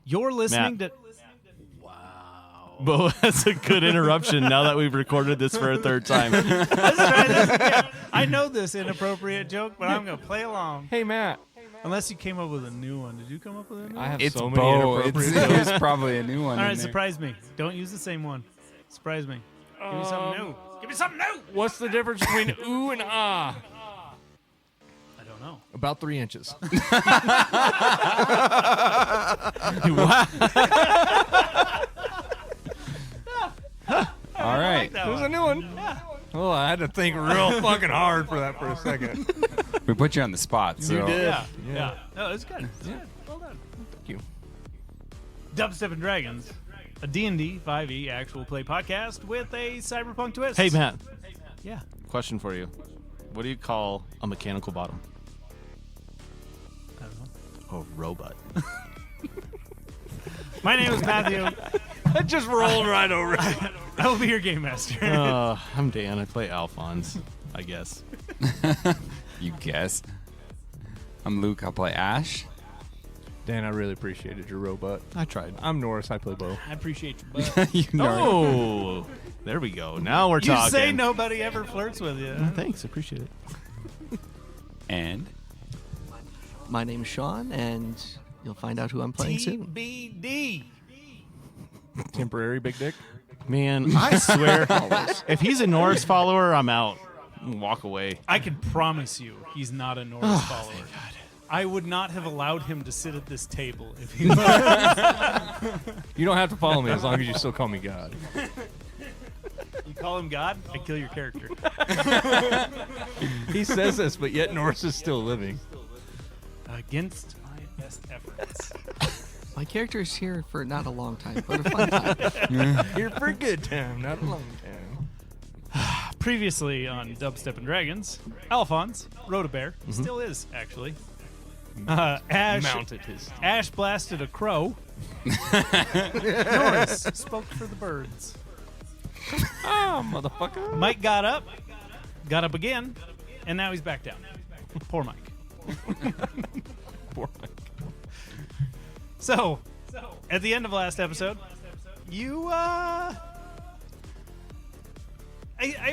You're listening Matt. to... Wow. Bo, that's a good interruption now that we've recorded this for a third time. Let's try this again. I know this inappropriate joke, but I'm going to play along. Hey, Matt. Unless you came up with a new one. Did you come up with a new one? I have It's so many Bo. inappropriate jokes. It's probably a new one. All right, in there. surprise me. Don't use the same one. Surprise me. Give me something new. Give me something new. What's the difference between ooh and ah? I don't know. About 3 inches. All right. That There's a one. new one. Oh, I had to think real fucking hard for that for a second. We put you on the spot. So. You did. Yeah. No, it's good. It's good. Well done. Thank you. Dubstep and Dragons, a D&D 5e actual play podcast with a cyberpunk twist. Hey, Matt. Yeah. Question for you. What do you call a mechanical bottom? I don't know. A robot. My name is Matthew. That just rolled right over. I will be your game master. I'm Dan. I play Alphonse, I guess. You guess. I'm Luke. I'll play Ash. Dan, I really appreciated your robot. I tried. I'm Norris. I play Bo. I appreciate your butt. You know. Oh, there we go. Now we're You talking. say nobody ever flirts with you. Thanks. Appreciate it. And My name's Sean, and you'll find out who I'm playing soon. TBD. Temporary big dick. Man, I swear, if he's a Norris follower, I'm out. Walk away. I can promise you he's not a Norris follower. I would not have allowed him to sit at this table if he was. You don't have to follow me as long as you still call me God. You call him God, I kill your character. He says this, but yet Norris is still living. Against my best efforts. My character is here for not a long time, but a fun time. Here for a good time, not a long time. Previously on Dubstep and Dragons, Alphonse rode a bear. Still is, actually. Ash blasted a crow. Norris spoke for the birds. Oh, motherfucker. Mike got up again, and now he's back down. Poor Mike. Poor Mike. So, at the end of last episode, you, I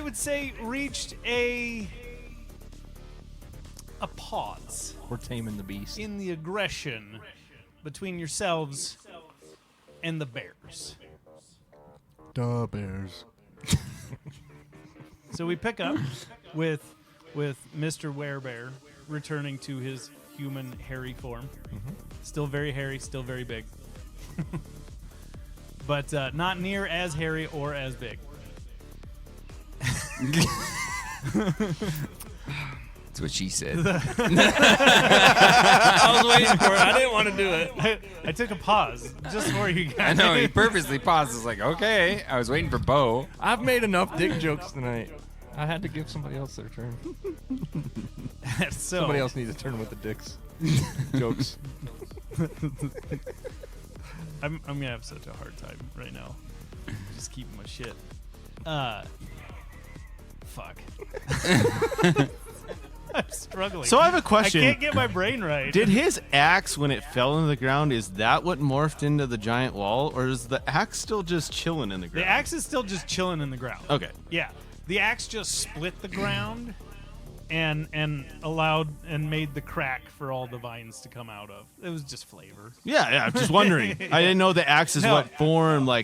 would say reached a pause We're taming the beast. in the aggression between yourselves and the bears. Duh, bears. So we pick up with Mr. Werebear returning to his human hairy form. Still very hairy, still very big. But not near as hairy or as big. that's what she said. I was waiting for it. I didn't want to do it. I took a pause just for you I guys. know. He purposely paused. It's like, okay. I was waiting for Bo. I've made enough dick jokes tonight. I had to give somebody else their turn. So, Somebody else needs a turn with the dicks. Jokes. I'm gonna have such a hard time right now. Just keeping my shit. Fuck. I'm struggling. So I have a question. I can't get my brain right. Did his axe, when it fell into the ground, is that what morphed into the giant wall, or is the axe still just chilling in the ground? The axe is still just chilling in the ground. Okay. Yeah. The axe just split the ground and allowed and made the crack for all the vines to come out of. It was just flavor. Yeah, I'm just wondering. I didn't know the axe is No. what formed, I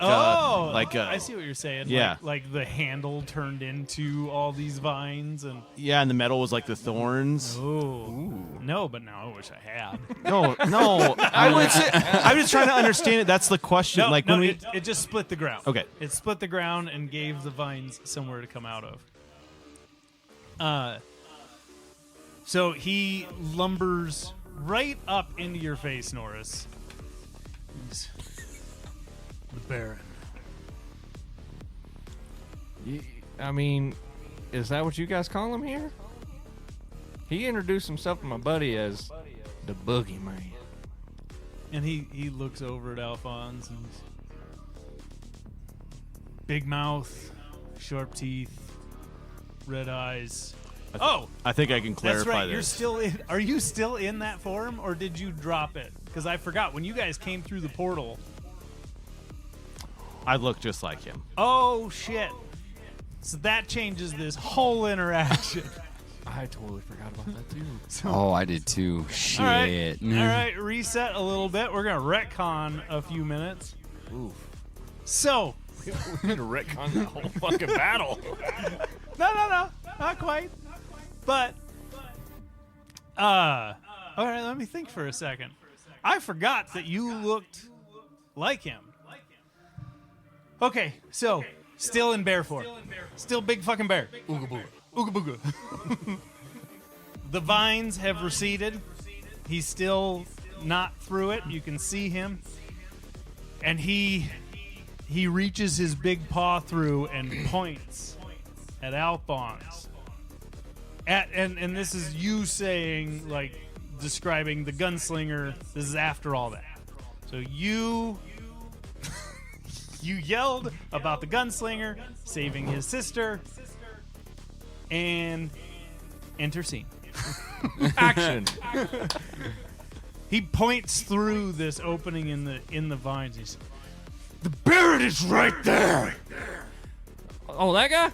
see what you're saying. Yeah. Like the handle turned into all these vines and yeah, and the metal was like the thorns. no, but now I wish I had. No, I'm just trying to understand it. That's the question. It just split the ground. Okay. It split the ground and gave the vines somewhere to come out of. So he lumbers right up into your face, Norris. He's the Baron. I mean, is that what you guys call him here? He introduced himself to my buddy as the Boogeyman. And he looks over at Alphonse and big mouth, sharp teeth, red eyes. I think I can clarify That's right. this. You're still in. Are you still in that form, or did you drop it? because I forgot when you guys came through the portal. I look just like him. Oh shit! So that changes this whole interaction. I totally forgot about that too. Oh, I did too. Shit. All right, reset a little bit. We're gonna retcon a few minutes. Oof. So, We need to retcon that whole fucking battle. no, not quite. But, all right, let me think for a second. I forgot that you looked like him. Okay, so still in bear form, still big fucking bear. Ooga booga. Ooga booga. The vines have receded. He's still not through it. You can see him. And he reaches his big paw through and points at Alphonse. And this is you saying, like, describing the gunslinger. This is after all that. So you yelled about the gunslinger saving his sister, and enter scene. Action. He points through this opening in the vines. He's, the Baron is right there. Oh, that guy?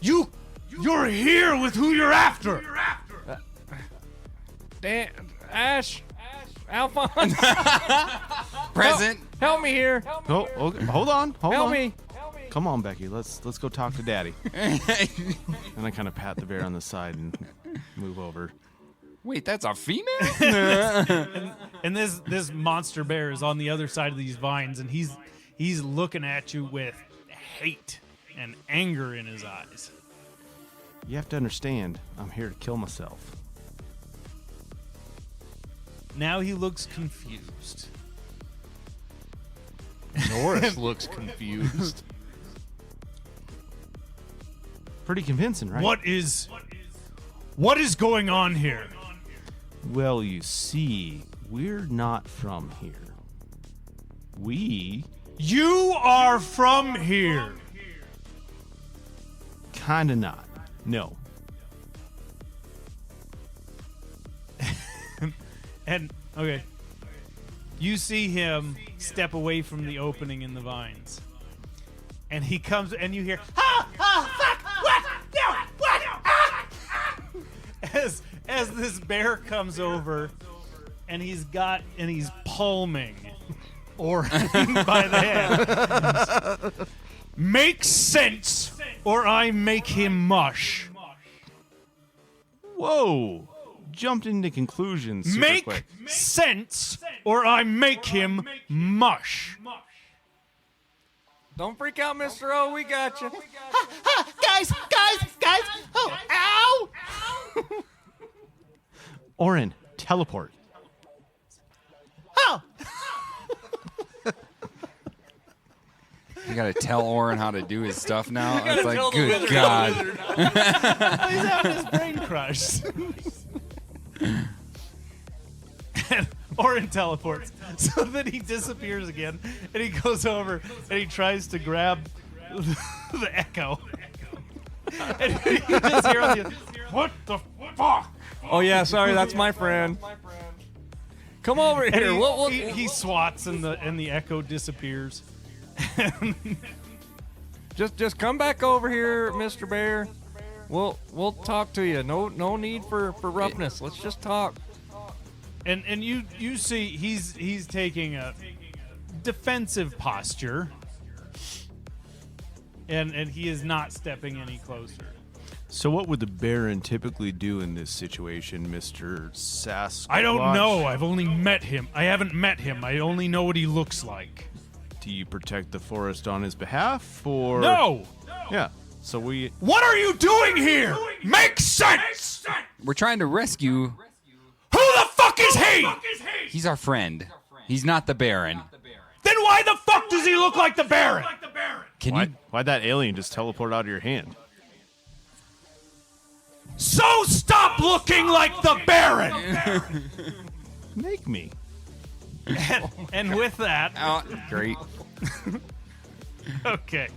You're here with who you're after. Dan, Ash, Alphonse, Present. help me here. Oh, okay. Hold on. Help me. Come on, Becky. Let's go talk to Daddy. And I kind of pat the bear on the side and move over. Wait, that's a female? And this monster bear is on the other side of these vines, and he's looking at you with hate and anger in his eyes. You have to understand, I'm here to kill myself. Now he looks confused. Norris looks confused. Pretty convincing, right? What is going on here? Well, you see, we're not from here. You are from here. Kinda not. No. And okay, you see him step away from the opening in the vines, and he comes, and you hear, "Ah, fuck, what, ah!" as this bear comes over, and he's palming Orin by the hand. Make sense, or I make him mush. Whoa! Jumped into conclusions super Make quick. sense, or I make him mush. Don't freak out, Mr. O. We got you. Guys! Oh, ow! Orin, teleport. Oh! You gotta tell Orin how to do his stuff now. It's like, tell the good wizard God. He's having his brain crushed. And Orin teleports, so then he disappears again, and he goes over and he tries to grab the echo. And you just hear on the what the fuck? Oh yeah, sorry, that's my friend. Come over And here. he swats, and the echo disappears. Just come back over here, Mr. Bear. We'll talk to you. No need for roughness. Let's just talk. And you see he's taking a defensive posture, and he is not stepping any closer. So what would the Baron typically do in this situation, Mr. Sasquatch? I don't know. I've only met him. I haven't met him. I only know what he looks like. Do you protect the forest on his behalf, or... No! Yeah, so we... What are you doing here? Make sense! We're trying to rescue. Who the fuck is he? He's our friend. He's not the Baron. Then why the fuck does he look like the Baron? Can Why, you? why'd that alien just teleport out of your hand? So stop looking like the Baron! Make me. And with that, Oh, great. okay.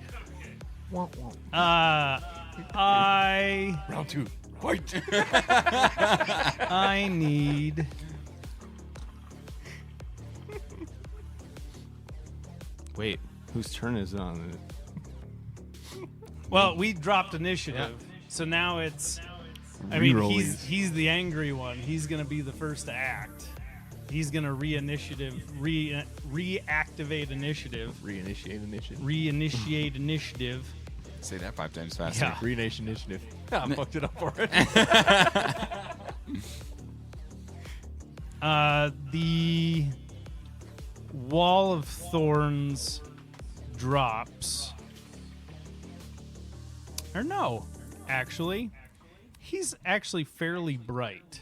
I Round two. Fight. need Wait, whose turn is it on? Well, we dropped initiative, so now it's. I mean, he's the angry one. He's gonna be the first to act. He's gonna reactivate initiative. Reinitiate initiative. Say that 5 times faster. Yeah. Renation initiative. I fucked it up already. The wall of thorns drops. Or no, actually, he's actually fairly bright.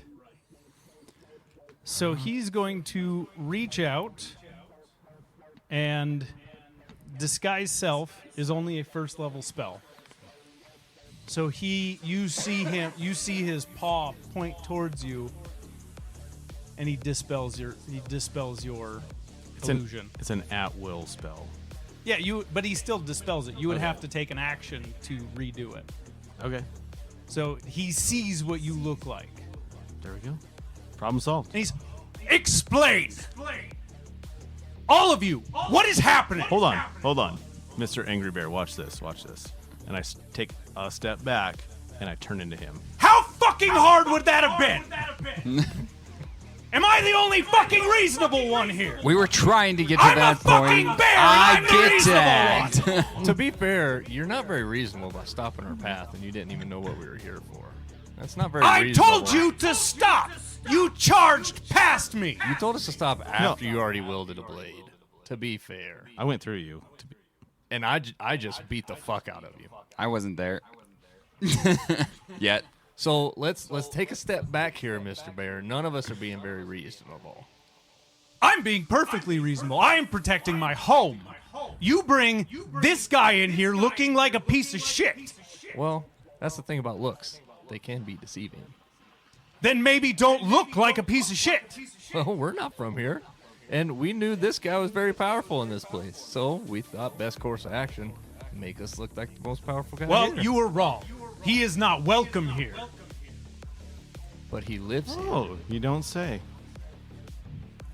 So he's going to reach out, and disguise self is only a first level spell. So you see his paw point towards you, and he dispels your illusion. It's an at-will spell. Yeah, but he still dispels it. You would have to take an action to redo it. Okay. So he sees what you look like. There we go. Problem solved. And he's, explain! All of you, what is happening? Hold on. Mr. Angry Bear, watch this. And I take a step back, and I turn into him. How fucking hard would that have been? Am I the only fucking reasonable one here? We were trying to get to I'm that a fucking point. bear, I I'm the get reasonable that. To be fair, you're not very reasonable by stopping our path, and you didn't even know what we were here for. That's not very I reasonable. told you to stop! You charged past me! You told us to stop after you already wielded a blade. To be fair. I went through you. And I just beat the fuck out of you. I wasn't there. Yet. So let's take a step back here, Mr. Bear. None of us are being very reasonable. I'm being perfectly reasonable. I am protecting my home. You bring this guy in here looking like a piece of shit. Well, that's the thing about looks. They can be deceiving. Then maybe don't look like a piece of shit. Well, we're not from here. And we knew this guy was very powerful in this place. So we thought best course of action, make us look like the most powerful guy Well, here. you were wrong. He is not welcome here. But he lives here. Oh, you don't say.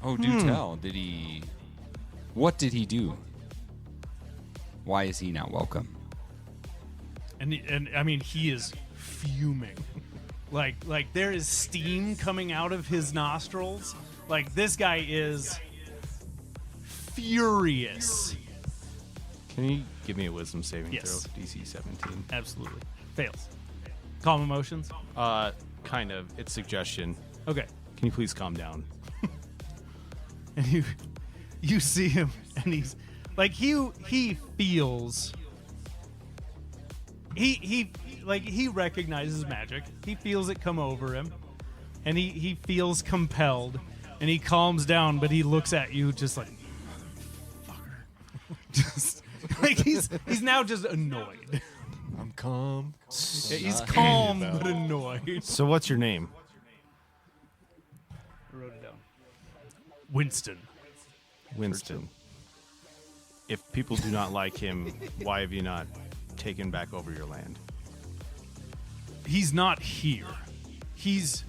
Oh, do tell. What did he do? Why is he not welcome? And I mean, he is fuming. Like there is steam coming out of his nostrils. Like this guy is furious. Can you give me a wisdom saving Yes. throw? DC 17. Absolutely. Fails. Calm emotions. Kind of. It's suggestion. Okay. Can you please calm down? And you see him, and he's like he feels he recognizes magic. He feels it come over him, and he feels compelled, and he calms down. But he looks at you just like, fucker. Just like he's now just annoyed. I'm calm. Yeah, he's calm but annoyed. So what's your name? I wrote it down. Winston. Winston. If people do not like him, why have you not taken back over your land? He's not here. He's...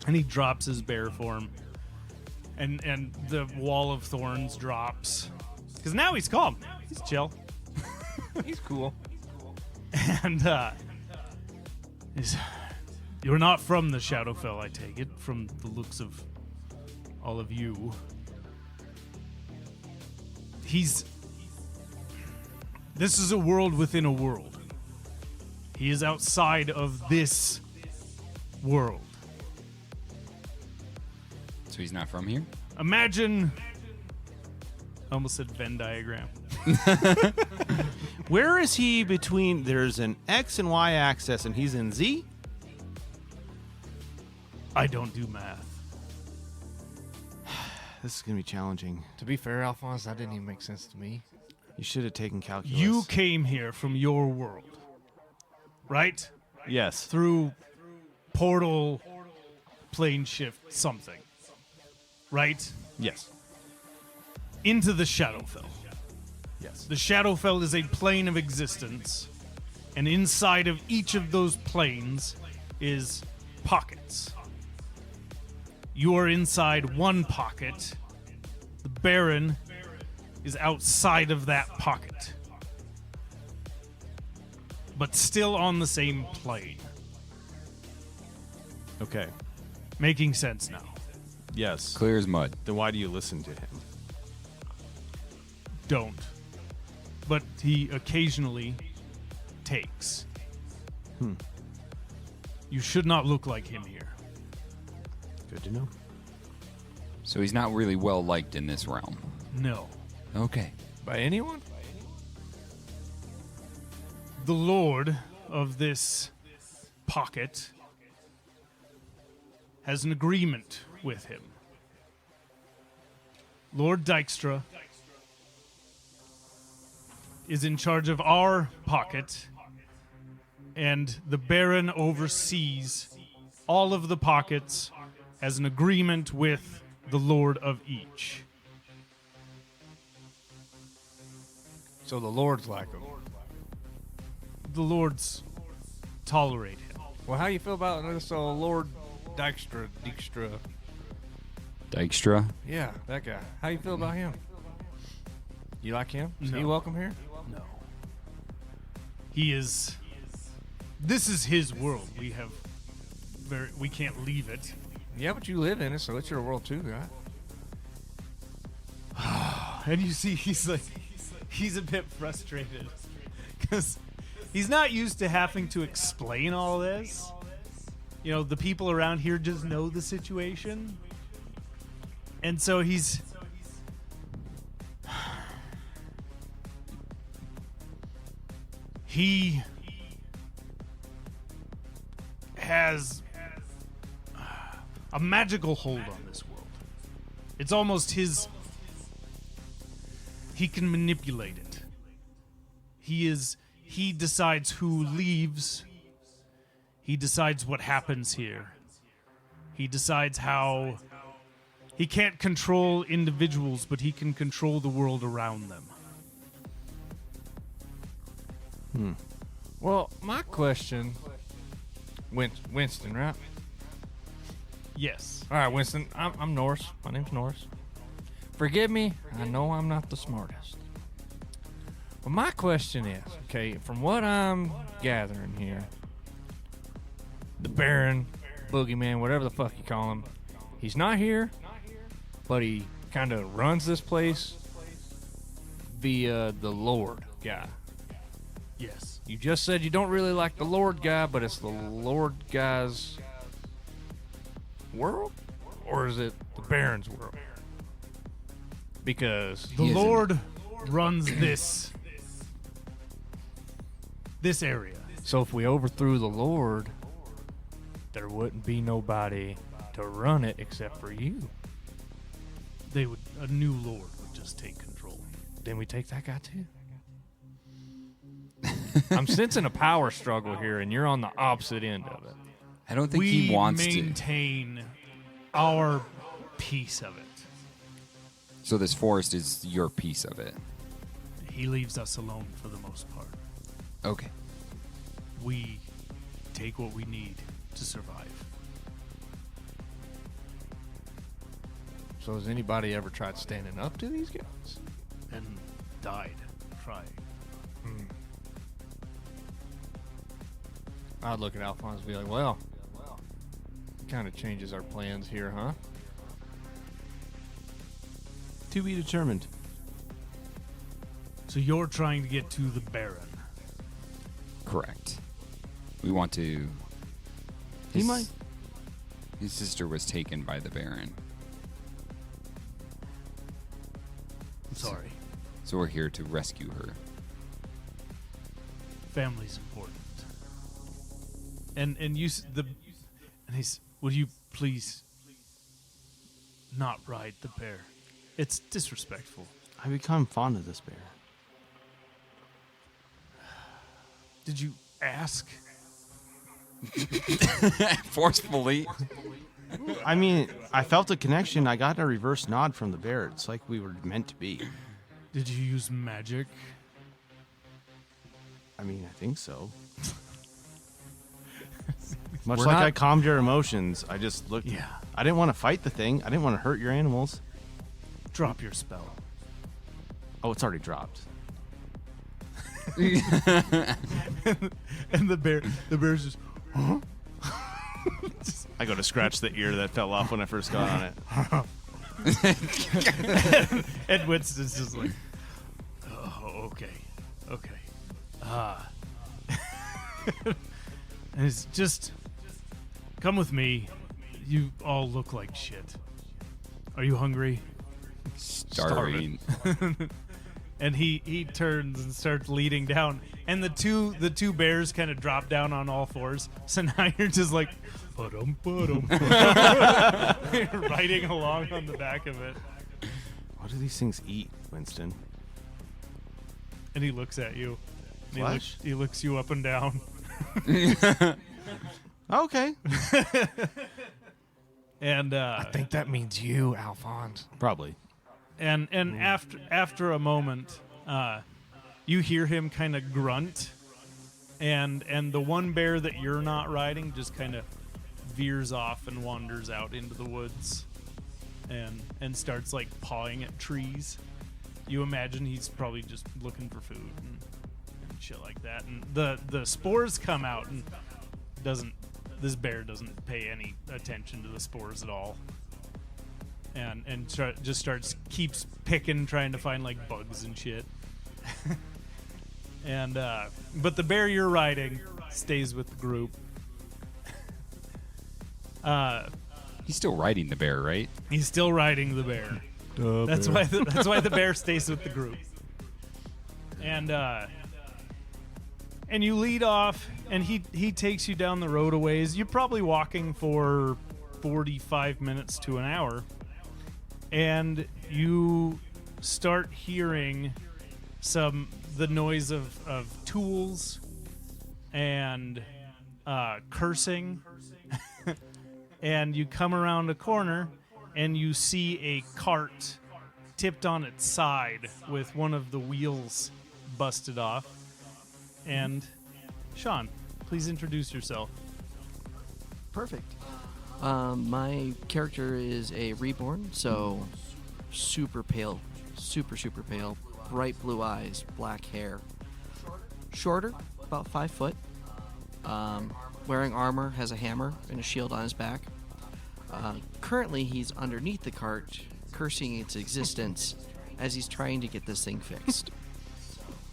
And he drops his bear form. And the wall of thorns drops. Because now he's calm. He's chill. He's cool. And he's... You're not from the Shadowfell, I take it, from the looks of all of you. This is a world within a world. He is outside of this world. So he's not from here? Imagine... I almost said Venn diagram. Where is he between... There's an X and Y axis, and he's in Z? I don't do math. This is going to be challenging. To be fair, Alphonse, that didn't even make sense to me. You should have taken calculus. You came here from your world, right? Yes. Through portal, plane shift, something, right? Yes. Into the Shadowfell. Yes. The Shadowfell is a plane of existence, and inside of each of those planes is pockets. You are inside one pocket, The Baron is outside of that pocket, but still on the same plane. Okay. Making sense now. Yes. Clear as mud. Then why do you listen to him? Don't. But he occasionally takes. You should not look like him here. Good to know. So he's not really well liked in this realm. No. Okay. By anyone? The lord of this pocket has an agreement with him. Lord Dykstra is in charge of our pocket, and the Baron oversees all of the pockets as an agreement with the lord of each. So the Lord's like him. The lords tolerate him. Well, how you feel about this Lord Dykstra? Dykstra? Yeah, that guy. How you feel about him? You like him? Is he No. welcome here? No. He is. This is his world. We can't leave it. Yeah, but you live in it, so it's your world too, guy. And you see, he's a bit frustrated because he's not used to having to explain all this. You know, the people around here just know the situation, and so he has a magical hold on this world. It's almost his. He can manipulate it. He decides who leaves. He decides what happens here. He decides how. He can't control individuals, but he can control the world around them. Well, my question, Winston, right? Yes. All right, Winston. I'm Norris. My name's Norris. Forgive me. I know I'm not the smartest. But my question is, okay, from what I'm gathering here, the Baron, Boogeyman, whatever the fuck you call him, he's not here, but he kind of runs this place via the Lord guy. Yes. You just said you don't really like the Lord guy, but it's the Lord guy's world? Or is it the Baron's world? Because The He isn't. Lord runs this area. so if we overthrew the Lord, there wouldn't be nobody to run it except for you. A new Lord would just take control. Then we take that guy too. I'm sensing a power struggle here, and you're on the opposite end of it. I don't think We he wants to. maintain our piece of it. So this forest is your piece of it. He leaves us alone for the most part. Okay. We take what we need to survive. So has anybody ever tried standing up to these guys? And died trying. I'd look at Alphonse and be like, well, kind of changes our plans here, huh? To be determined. So you're trying to get to the Baron. Correct. We want to. He might. His sister was taken by the Baron, Sorry. so we're here to rescue her. Family's important. And he's, will you please not ride the bear? It's disrespectful. I become fond of this bear. Did you ask? Forcefully. I mean, I felt a connection. I got a reverse nod from the bear. It's like we were meant to be. Did you use magic? I mean, I think so. Much We're like not- I calmed your emotions, I just looked. Yeah. I didn't want to fight the thing. I didn't want to hurt your animals. Drop your spell. Oh, it's already dropped. And the bear's just, huh? I go to scratch the ear that fell off when I first got on it. And Winston's just like, oh, okay. And it's just, come with me. You all look like shit. Are you hungry? Starving. And he turns and starts leading down, and the two bears kind of drop down on all fours. So now you're just like, riding along on the back of it. What do these things eat, Winston? And he looks at you. And Flesh? he looks you up and down. Okay. And I think that means you, Alphonse. Probably. And after a moment, you hear him kind of grunt, and the one bear that you're not riding just kind of veers off and wanders out into the woods, and starts like pawing at trees. You imagine he's probably just looking for food and shit like that. And the spores come out, and this bear doesn't pay any attention to the spores at all. And just keeps picking, trying to find like bugs and shit. And but the bear you're riding stays with the group. He's still riding the bear, right? He's still riding the bear. That's why the bear stays with the group. And you lead off, and he takes you down the road a ways. You're probably walking for 45 minutes to an hour. And you start hearing the noise of tools and cursing. And you come around a corner and you see a cart tipped on its side with one of the wheels busted off. And Sean, please introduce yourself. Perfect. My character is a reborn, so super pale, super pale, bright blue eyes, black hair. Shorter, about 5 foot. Wearing armor, has a hammer and a shield on his back. Currently, he's underneath the cart, cursing its existence as he's trying to get this thing fixed.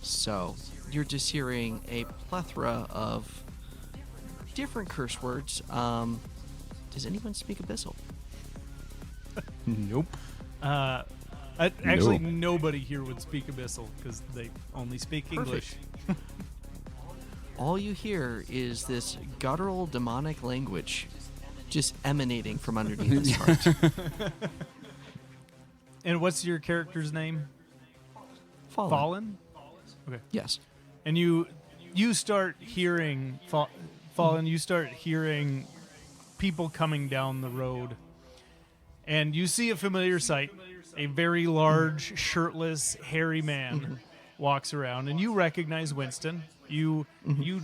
So, you're just hearing a plethora of different curse words. Does anyone speak Abyssal? Nope. Actually, nobody here would speak Abyssal because they only speak English. All you hear is this guttural demonic language just emanating from underneath this cart. And what's your character's name? Fallen? Okay. Yes. And you start hearing Fallen. You start hearing people coming down the road, and you see a familiar sight. A very large, shirtless, hairy man walks around, and you recognize Winston. You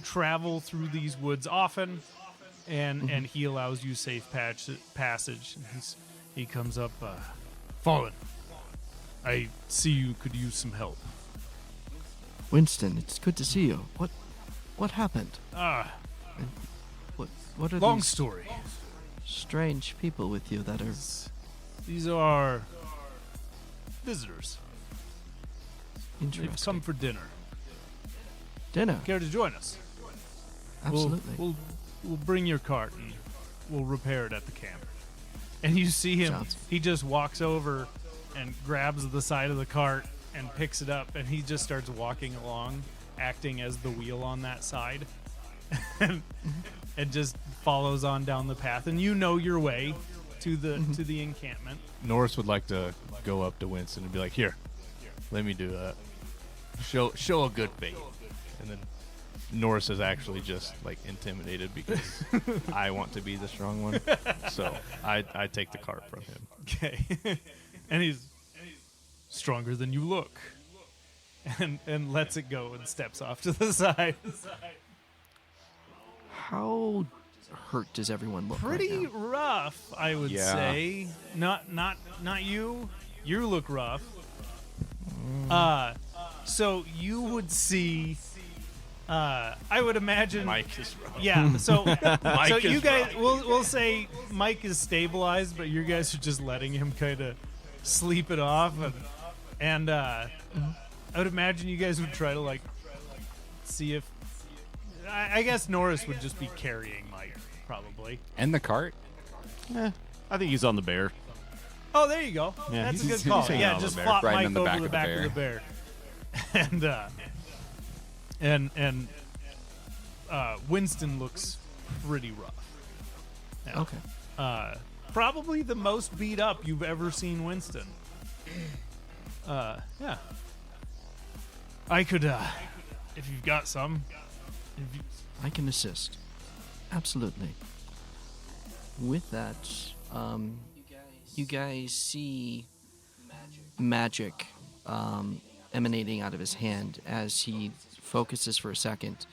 travel through these woods often, and he allows you safe passage. He comes up, Fallen, I see you could use some help. Winston, it's good to see you. What happened? What are Long these story. strange people with you that are These are visitors. They've interesting? come for dinner. Dinner. Care to join us? Absolutely. We'll bring your cart and we'll repair it at the camp. And you see him. Sounds- He just walks over and grabs the side of the cart and picks it up, and he just starts walking along, acting as the wheel on that side, and just follows on down the path. And you know your way to the encampment. Norris would like to go up to Winston and be like, "Here, let me do that. Show a good faith." And then Norris is actually just like intimidated because I want to be the strong one, so I take the cart from him. Okay. And he's stronger than you look. And lets it go and steps off to the side. How hurt does everyone look Pretty right now? rough, I would Yeah. say. Not you. You look rough. So you would see. I would imagine. Mike is rough. Yeah. So so is you guys, we'll say Mike is stabilized, but you guys are just letting him kind of sleep it off, and I would imagine you guys would try to like see if. I guess Norris would just be carrying Mike, probably. And the cart? I think he's on the bear. Oh, there you go. Yeah, That's a he's good call. hanging Yeah, on the just bear. flop Riding Mike on the over back the of the back of the bear, and Winston looks pretty rough. Yeah. Okay. Probably the most beat up you've ever seen Winston. Yeah. I could, if you've got some. I can assist. Absolutely. With that, you guys see magic emanating out of his hand as he focuses for a second.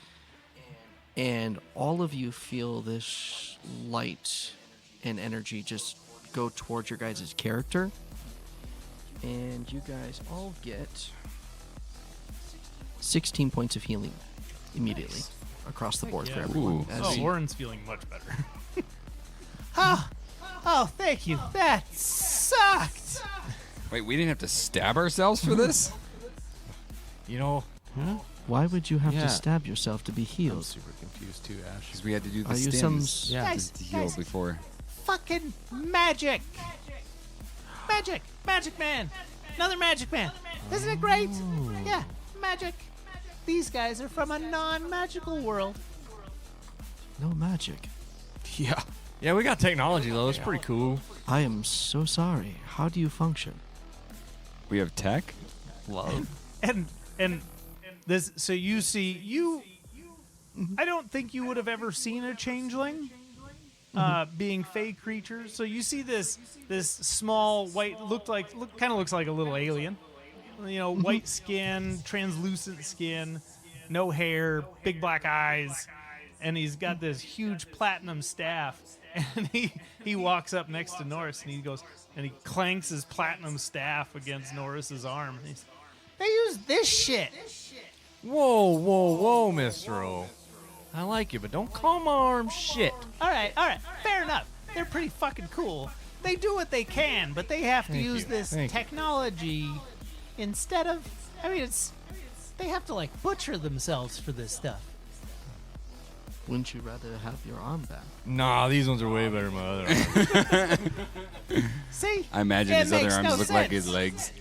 And all of you feel this light and energy just go towards your guys' character. And you guys all get 16 points of healing immediately across the board for yeah. everyone. Ooh. As Oh, you- Lauren's feeling much better. Oh, thank you. That sucked. Wait, we didn't have to stab ourselves for this? You know, Why would you have Yeah. to stab yourself to be I'm healed? super confused too, Ash. Because we had to do the Are you some stims Yeah. to heal Guys. before. Fucking magic. Magic. Magic man. Another magic man. Isn't it great? Yeah, magic. These guys are from a non-magical world. No magic. Yeah. yeah, we got technology though. It's pretty cool. I am so sorry. How do you function? We have tech? Love. and this, so you see, I don't think you would have ever seen a changeling being fey creatures. So you see this small white, kind of looks like a little alien. You know, white skin, translucent skin, no hair, big black eyes, and he's got this huge platinum staff. And he walks up next to Norris and he goes and he clanks his platinum staff against Norris's arm. And he's, They use this shit. Whoa, whoa, whoa, Mr. O. I like you, but don't call my arm shit. All right. Fair enough. They're pretty fucking cool. They do what they can, but they have to Thank use you. this Thank you. technology instead of. I mean, they have to like butcher themselves for this stuff. Wouldn't you rather have your arm back? Nah, these ones are way better than my other arms. See? I imagine It his other makes arms no look like sense. his legs.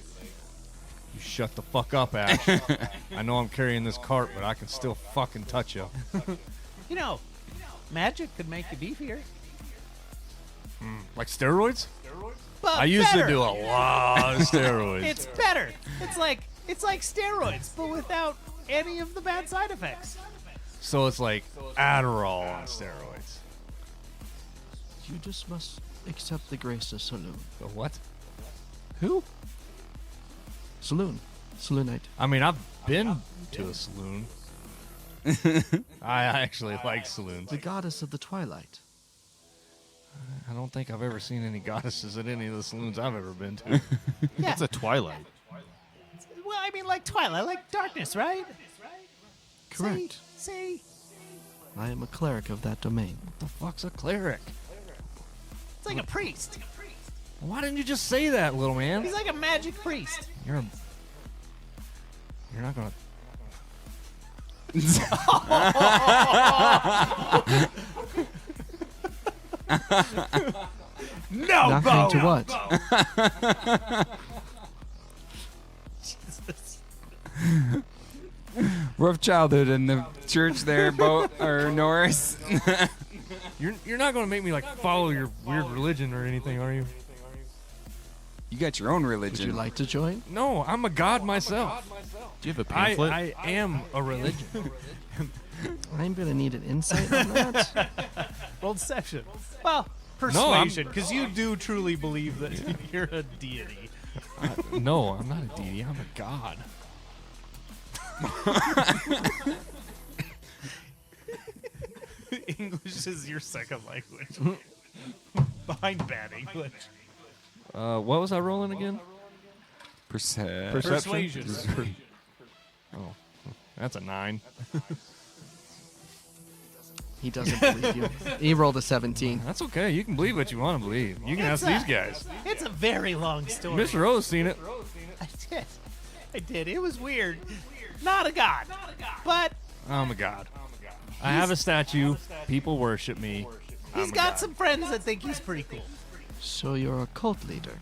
You shut the fuck up, Ash. I know I'm carrying this cart, but I can still fucking touch you. You know, magic could make you beefier. Like steroids? But I used better. to do a lot of steroids. It's better. It's like steroids, but without any of the bad side effects. So it's like Adderall on steroids. You just must accept the grace of Saloon. The what? Who? Saloon. Saloonite. I mean, I've been to a saloon. I actually like saloons. The goddess of the twilight. I don't think I've ever seen any goddesses at any of the saloons I've ever been to. Yeah. It's a Twilight. Well, I mean, like Twilight, like darkness, right? Correct. See? I am a cleric of that domain. What the fuck's a cleric? It's like a priest. Why didn't you just say that, little man? He's like a magic priest. You're not gonna. no, Knocking to Bo! what? Rough childhood in the church there, or Norris. You're not gonna make me like follow your weird religion or anything, are you? You got your own Would religion. you like to join? No, I'm a god myself. Do you have a pamphlet? I am a religion. I'm gonna need an insight on that. Roll deception. Well, persuasion, because you do truly believe that you're a deity. No, I'm not a deity. I'm a god. English is your second language. Behind bad English. What was I rolling again? Persuasion. Oh, that's a 9. He doesn't believe you. He rolled a 17. That's okay. You can believe what you want to believe. You can ask these guys. It's a very long story. Mr. O's seen it. I did. It was weird. Not a god. But I'm a god. I have a statue. People worship me. he's I'm a got god. some friends that think he's pretty cool. So you're a cult leader.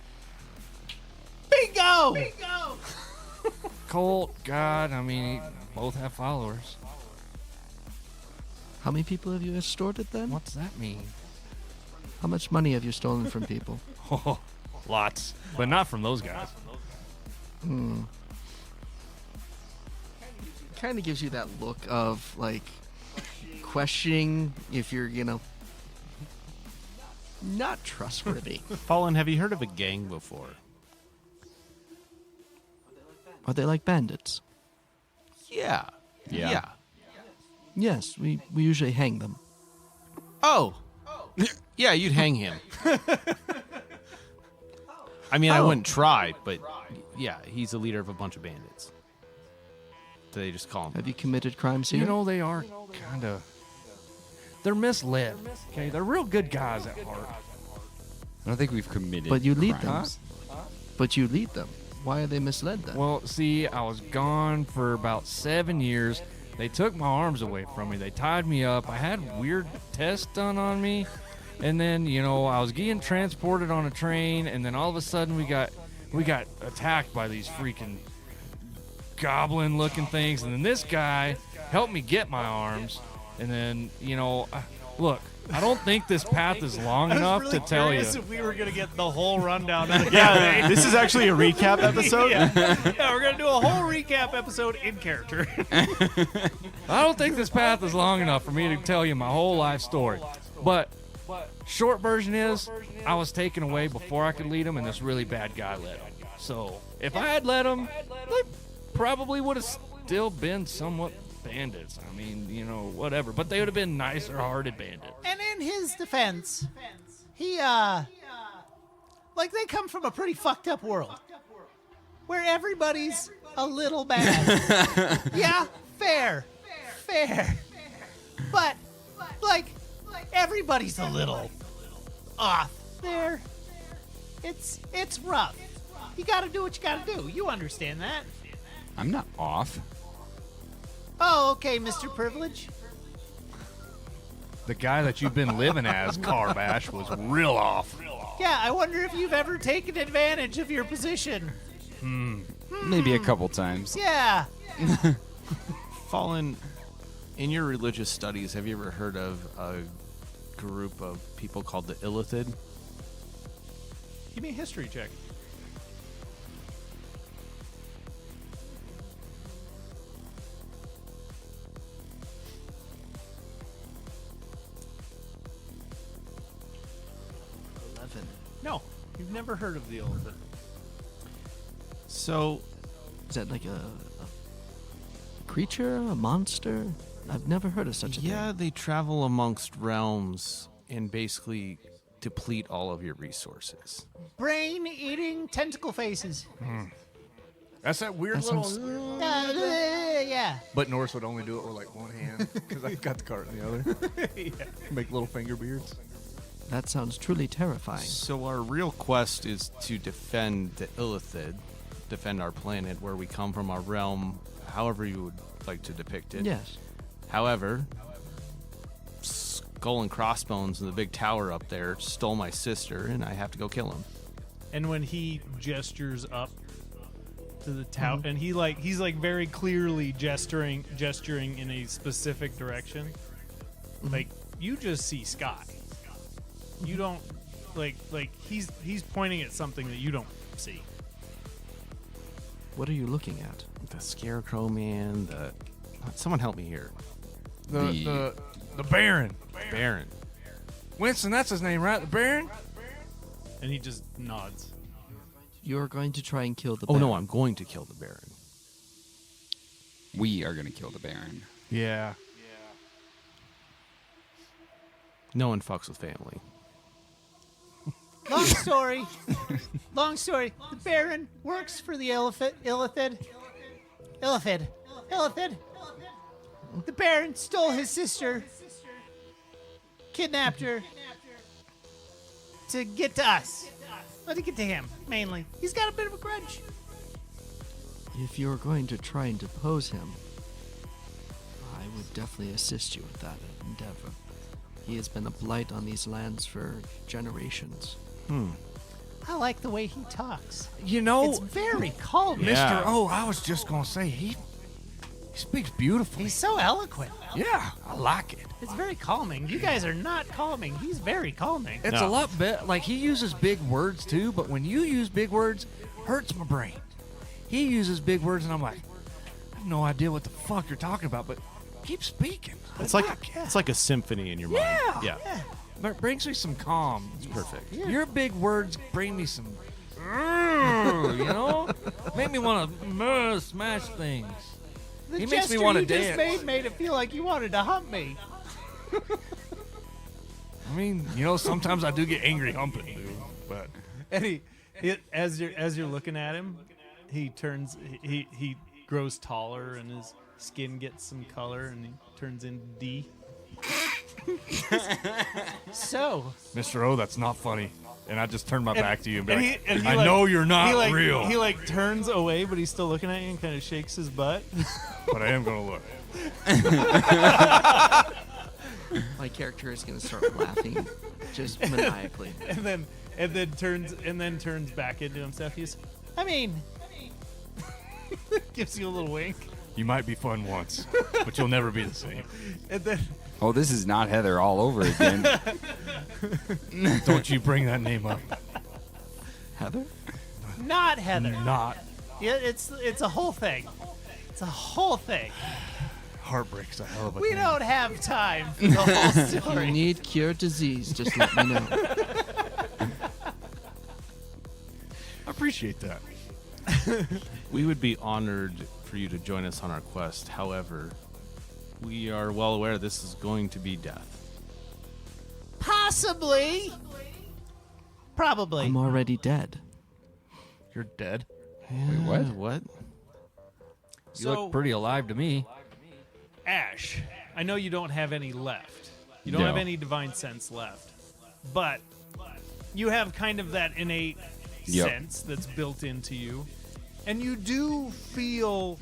Bingo! Cult, god. I mean, both have followers. How many people have you extorted then? What's that mean? How much money have you stolen from people? Oh, lots, but not from those guys. Kind of gives you that look of like questioning if you're, not trustworthy. Fallen, have you heard of a gang before? Are they like bandits? Yeah. Yeah. Yes, we usually hang them. Oh. Yeah, you'd hang him. I mean, I wouldn't try, but yeah, he's the leader of a bunch of bandits. So they just call him. Have you committed crimes here? You know, they are kind of. They're misled. Okay, they're real good guys at heart. I don't think we've committed. But you lead crimes. them. But you lead them. Why are they misled then? Well, see, I was gone for about 7 years. They took my arms away from me. They tied me up. I had weird tests done on me. And then, I was getting transported on a train, and then all of a sudden we got attacked by these freaking goblin-looking things. And then this guy helped me get my arms. And then, look, I don't think this path is long enough to tell you. If we were gonna get the whole rundown of the Yeah, this is actually a recap episode. yeah, we're gonna do a whole recap episode in character. I don't think this path is long enough for me to tell you my whole life story. But short version is, I was taken away before I could lead him, and this really bad guy led him. So if I had led him, they probably would have still been somewhat bandits. I mean, whatever. But they would have been nicer-hearted bandits. And in his defense, he, they come from a pretty fucked up world. Where everybody's a little bad. Yeah, fair. But, everybody's a little off there. It's rough. You gotta do what you gotta do. You understand that. I'm not off. Oh, okay, Mr. Privilege. The guy that you've been living as, Carbash, was real off. Yeah, I wonder if you've ever taken advantage of your position. Maybe a couple times. Yeah. Fallen, in your religious studies, have you ever heard of a group of people called the Illithid? Give me a history check. No, you've never heard of the elephant. So, Is that like a creature, a monster? I've never heard of such a yeah, thing. they travel amongst realms and basically deplete all of your resources. Brain-eating tentacle faces. That's that weird That little... sounds- Yeah. But Norse would only do it with like one hand because I've got the cart in the other. Make little finger beards. That sounds truly terrifying. So our real quest is to defend the Illithid, defend our planet, where we come from, our realm, however you would like to depict it. Yes. However, Skull and Crossbones in the big tower up there stole my sister, and I have to go kill him. And when he gestures up to the tower, and he's very clearly gesturing in a specific direction. Like you just see sky. You don't like he's pointing at something that you don't see. What are you looking at? The Scarecrow Man, someone help me here. The Baron. Baron. Winston, that's his name, right? The Baron? And he just nods. You're going to try and kill the Oh Baron. no, I'm going to kill the Baron. We are going to kill the Baron. Yeah. No one fucks with family. Long story. Long story. The Baron works for the Illithid. The Baron stole his sister, kidnapped her to get to us. Well, to get to him, mainly. He's got a bit of a grudge. If you're going to try and depose him, I would definitely assist you with that endeavor. He has been a blight on these lands for generations. I like the way he talks. You know, It's very calming. Yeah. Mr. O, I was just gonna say he speaks beautifully. He's so eloquent. Yeah, I like it. It's very calming. You guys are not calming. He's very calming. It's a lot better. Like, he uses big words too, but when you use big words, hurts my brain. He uses big words, and I'm like, I have no idea what the fuck you're talking about, but keep speaking. It's like a symphony in your mind. Yeah. Yeah. But it brings me some calm. It's perfect. Your big words bring me some, you know, make me want to smash things. The He makes me gesture wanna you just dance. made it feel like you wanted to hump me. I mean, you know, sometimes I do get angry humping, dude. But And as you're looking at him, he turns. He grows taller, and his skin gets some color, and he turns into D. So, Mr. O, that's not funny. And I just turned my back to you and be And like, he I like- know you're not he like, real, He like turns away, but he's still looking at you and kind of shakes his butt. but I am gonna look. My character is going to start laughing just maniacally. and then turns back into himself. He's, I mean, gives you a little wink, You might be fun once, but you'll never be the same. and then Oh, this is not Heather all over again. Don't you bring that name up. Heather? not Heather. Not Yeah, it's a whole thing. It's a whole thing. heartbreaks a hell of a We thing. don't have time for the whole If you story. need cure disease, just let me know. I appreciate that. We would be honored for you to join us on our quest. However, we are well aware this is going to be death. Possibly. Probably. I'm already dead. You're dead. Wait, what? What? You look pretty alive to me. Ash, I know you don't have any left. You don't No. have any divine sense left, but you have kind of that innate Yep. sense that's built into you, and you do feel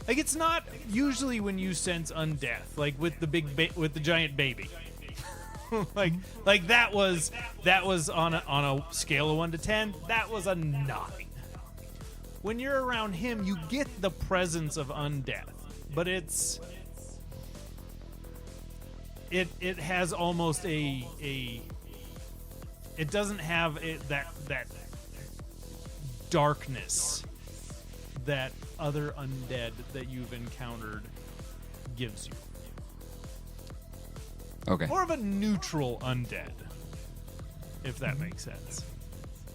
like it's not usually when you sense undeath, like with the with the giant baby. like that was on a scale of 1 to 10. That was a 9. When you're around him, you get the presence of undeath, but it has almost a it doesn't have that darkness that other undead that you've encountered gives you. Okay. More of a neutral undead, if that makes sense.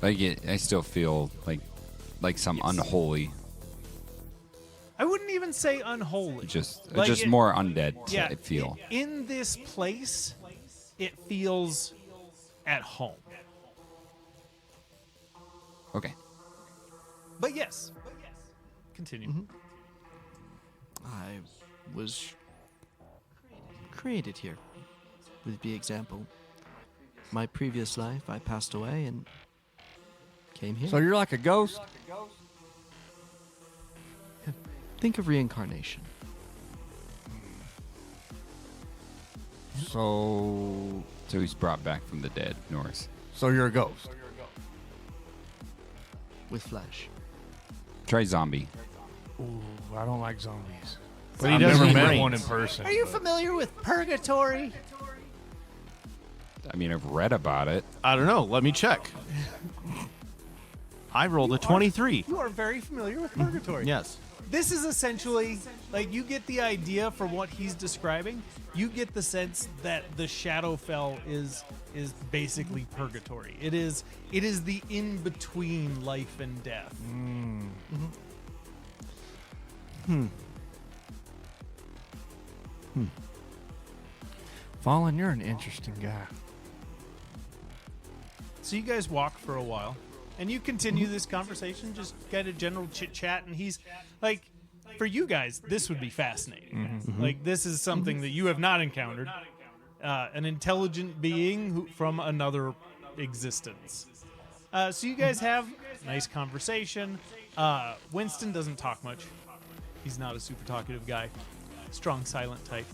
Like I still feel like some unholy, I wouldn't even say unholy. just Like it- more undead. Yeah, I feel. in this place, it feels at home. Okay. But yes, continue. I was created here with the example. My previous life, I passed away and came here. So you're like a ghost? Think of reincarnation. So So he's brought back from the dead, Norris. so you're a ghost. With flesh. Try zombie. Ooh, I don't like zombies. But he I've does never eat met brains. one in person. Are you but- familiar with purgatory? I mean, I've read about it. I don't know. Let me check. I rolled a 23. You are very familiar with purgatory. Yes. This is essentially like you get the idea from what he's describing. You get the sense that the shadowfell is basically purgatory. It is the in between life and death. Fallen, you're an interesting guy. So you guys walk for a while, and you continue this conversation, just kind of general chit chat. And he's like, for you guys, this would be fascinating. Like, this is something that you have not encountered. An intelligent being from another existence. So you guys have nice conversation. Winston doesn't talk much. He's not a super talkative guy. Strong silent type.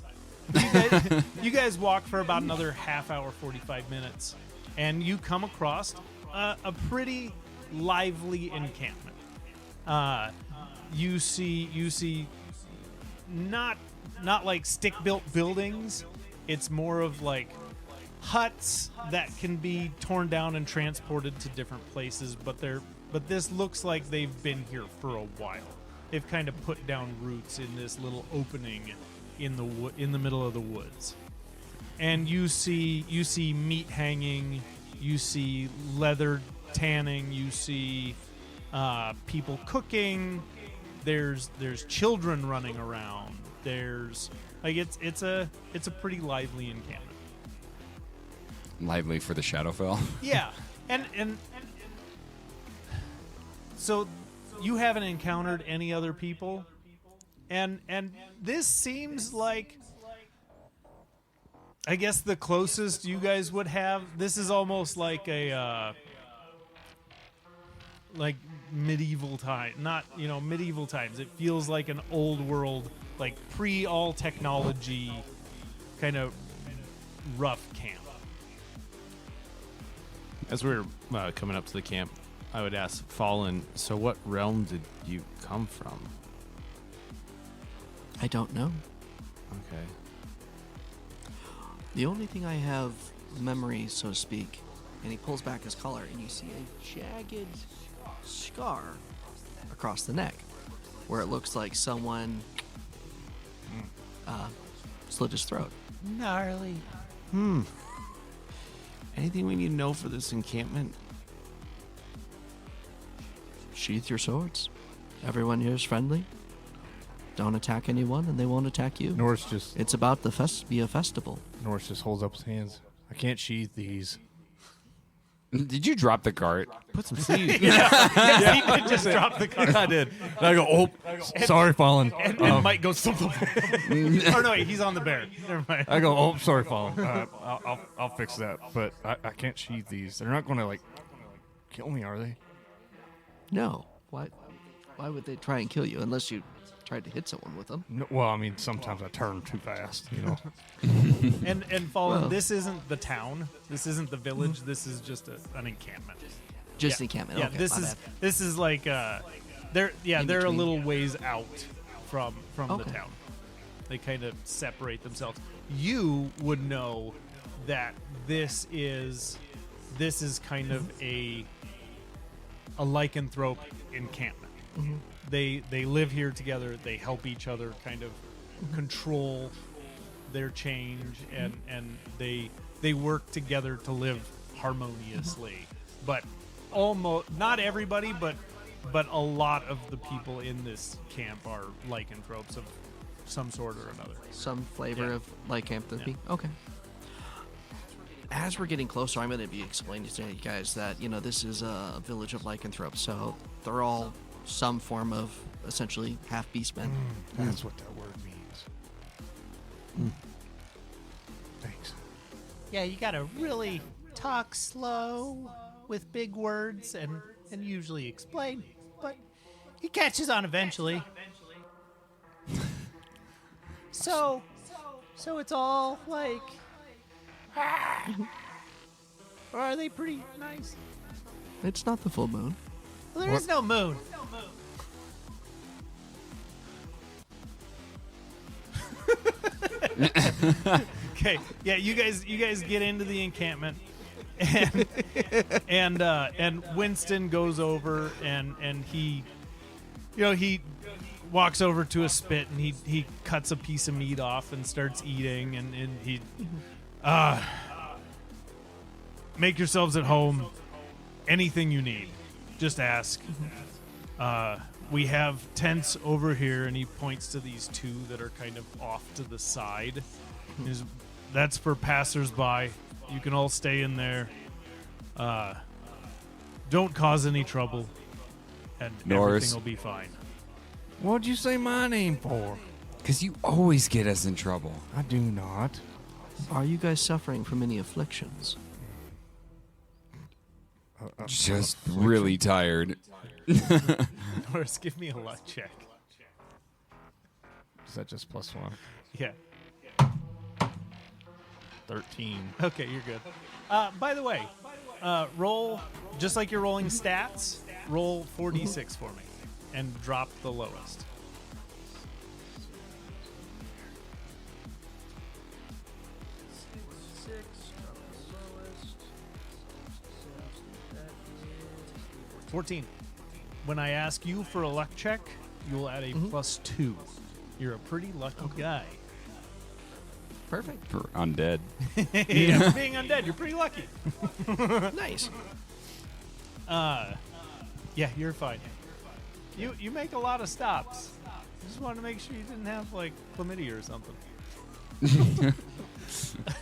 You guys walk for about another half hour, 45 minutes, and you come across a pretty lively encampment. You see not like stick-built buildings. It's more of like huts that can be torn down and transported to different places, but this looks like they've been here for a while. They've kind of put down roots in this little opening in the middle of the woods. And you see meat hanging, you see leather tanning, you see people cooking. There's children running around. There's like it's a pretty lively encampment. Lively for the Shadowfell. Yeah, and so you haven't encountered any other people, and this seems like, I guess, the closest you guys would have. This is almost like a like medieval time, not medieval times. It feels like an old world, like pre all technology, kind of rough camp. As we were coming up to the camp, I would ask Fallen, so what realm did you come from? I don't know. Okay. The only thing I have memory, so to speak, and he pulls back his collar, and you see a jagged scar across the neck, where it looks like someone slit his throat. Gnarly. Anything we need to know for this encampment? Sheath your swords. Everyone here is friendly. Don't attack anyone, and they won't attack you. Norris just It's about to be a festival. Norris just holds up his hands. I can't sheath these. Did you drop the cart? Put some sleeves. He did just drop the card. I did. And I go, oh, sorry, Fallen. And Mike goes, something. Oh no, wait, he's on the bear. Never mind. I go, oh, sorry, Fallen. I'll fix that. But I can't sheath these. They're not going to, like, kill me, are they? No. Why would they try and kill you unless you tried to hit someone with them? No, well, I mean, sometimes I turn too fast, you know. And Fallen, Well. this isn't the town. This isn't the village. This is just an encampment. Just Yeah. encampment. Yeah, Okay, this my is bad. this is like they're a between. little ways out from the Okay. town. They kind of separate themselves. You would know that this is kind of a lycanthrope encampment. Mm-hmm. They live here together. They help each other kind of control their change, and they work together to live harmoniously. But almost not everybody, but a lot of the people in this camp are lycanthropes of some sort or another. Some flavor Yeah. of lycanthropy. Yeah. Okay. As we're getting closer, I'm going to be explaining to you guys that, this is a village of lycanthropes, so they're all some form of, essentially, half-beast men. That's what that word means. Thanks. Yeah, you gotta really talk slow with big words and usually explain, but he catches on eventually. So it's all like, or are they pretty nice? It's not the full moon. Well, there is no moon. Okay, yeah, you guys get into the encampment, and Winston goes over and he walks over to a spit and he cuts a piece of meat off and starts eating, and he make yourselves at home. Anything you need, just ask. We have tents over here, and he points to these two that are kind of off to the side. That's for passersby. You can all stay in there. Don't cause any trouble, and Norris. everything will be fine. What'd you say my name for? Because you always get us in trouble. I do not. Are you guys suffering from any afflictions? Just really tired. Norris, give me a luck check. Is that just +1? Yeah. 13. Okay, you're good. By the way, roll, just like you're rolling stats, roll 4d6 for me and drop the lowest. $14. When I ask you for a luck check, you will add a +2. You're a pretty lucky guy. Perfect. For undead. Yeah, for being undead, you're pretty lucky. Nice. Yeah, you're fine. You make a lot of stops. Just wanted to make sure you didn't have like chlamydia or something.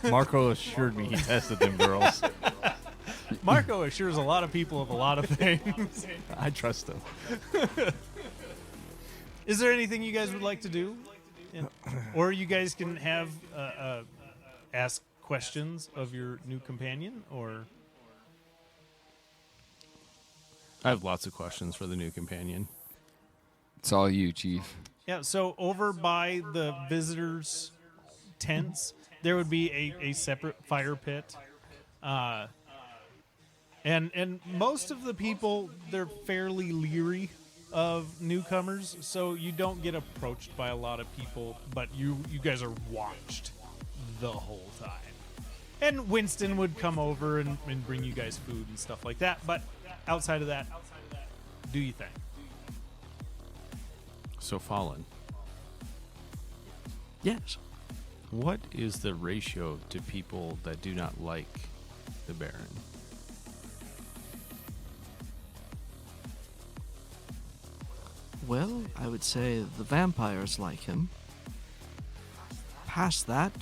Marco assured me he tested them girls. Marco assures a lot of people of a lot of things. I trust him. Is there anything you guys would like to do? Yeah. Or you guys can have ask questions of your new companion, or I have lots of questions for the new companion. It's all you, Chief. yeah. So over by the visitors' tents, there would be a separate fire pit. And most of the people, they're fairly leery of newcomers, so you don't get approached by a lot of people, but you guys are watched the whole time. And Winston would come over and bring you guys food and stuff like that, but outside of that, do you think? So, Fallen, Yes. what is the ratio to people that do not like the Baron? Well, I would say the vampires like him. Past that,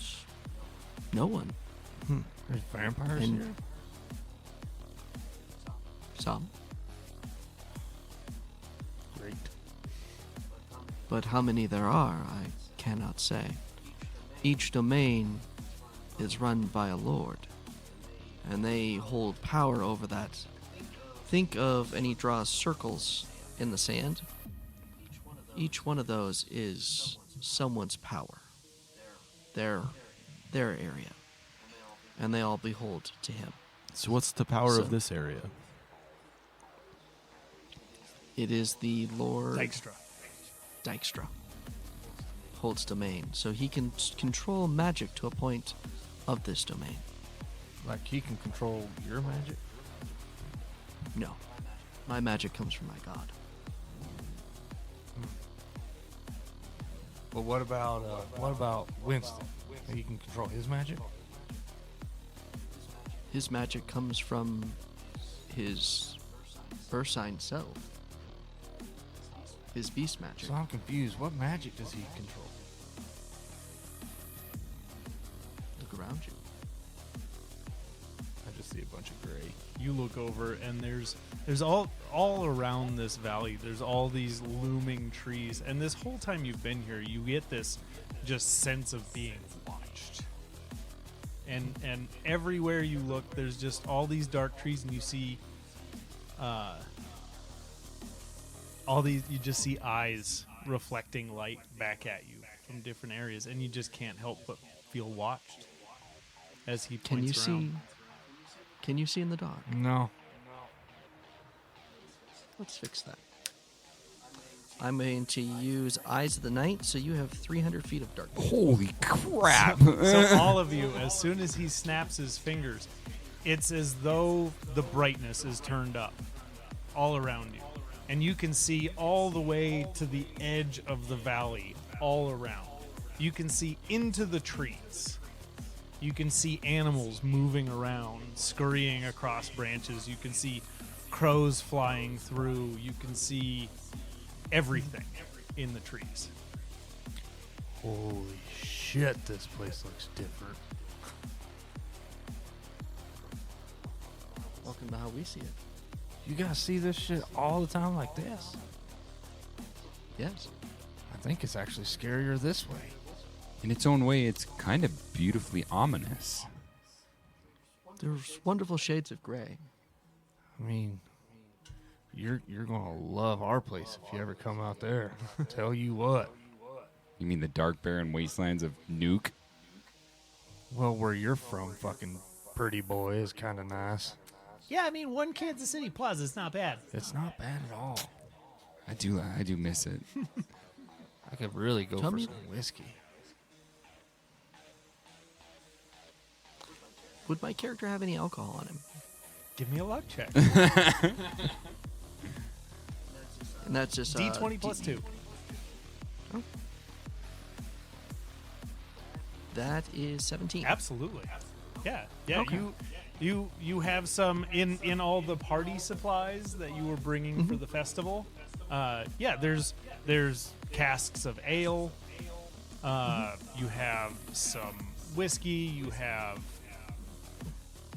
no one. There's vampires And- here? Some. Great. But how many there are, I cannot say. Each domain is run by a lord, and they hold power over that. Think of, and he draws circles in the sand. Each one of those is someone's power, their area, and they all behold to him. So, what's the power So- of this area? It is the Lord Dykstra. Dykstra holds domain, so he can control magic to a point of this domain. Like he can control your magic? No, my magic comes from my god. But what about Winston? He can control his magic? His magic comes from his Ursine self. His beast magic. So I'm confused. What magic does he control? Look around you. I just see a bunch of gray. You look over and there's all around this valley, there's all these looming trees, and this whole time you've been here you get this just sense of being watched, and everywhere you look there's just all these dark trees, and you see you just see eyes reflecting light back at you from different areas, and you just can't help but feel watched as he Can you points see? around. Can you see in the dark? No. Let's fix that. I'm going to use Eyes of the Night, so you have 300 feet of darkness. Holy crap. So all of you, as soon as he snaps his fingers, it's as though the brightness is turned up all around you. And you can see all the way to the edge of the valley all around. You can see into the trees. You can see animals moving around, scurrying across branches. You can see crows flying through. You can see everything in the trees. Holy shit, this place looks different. Welcome to how we see it. You guys see this shit all the time like this? Yes. I think it's actually scarier this way. In its own way, it's kind of beautifully ominous. There's wonderful shades of gray. I mean, you're gonna love our place if you ever come out there. Tell you what. You mean the dark, barren wastelands of Nuke? Well, where you're from, fucking pretty boy, is kind of nice. Yeah, I mean, one Kansas City Plaza is not bad. It's not bad at all. I do miss it. I could really go Tell for me- some whiskey. Would my character have any alcohol on him? Give me a luck check. And that's just D20 plus 2. That is 17. Absolutely. Yeah. Yeah. Okay. You have some in all the party supplies that you were bringing for the festival. Yeah. There's casks of ale. You have some whiskey. You have.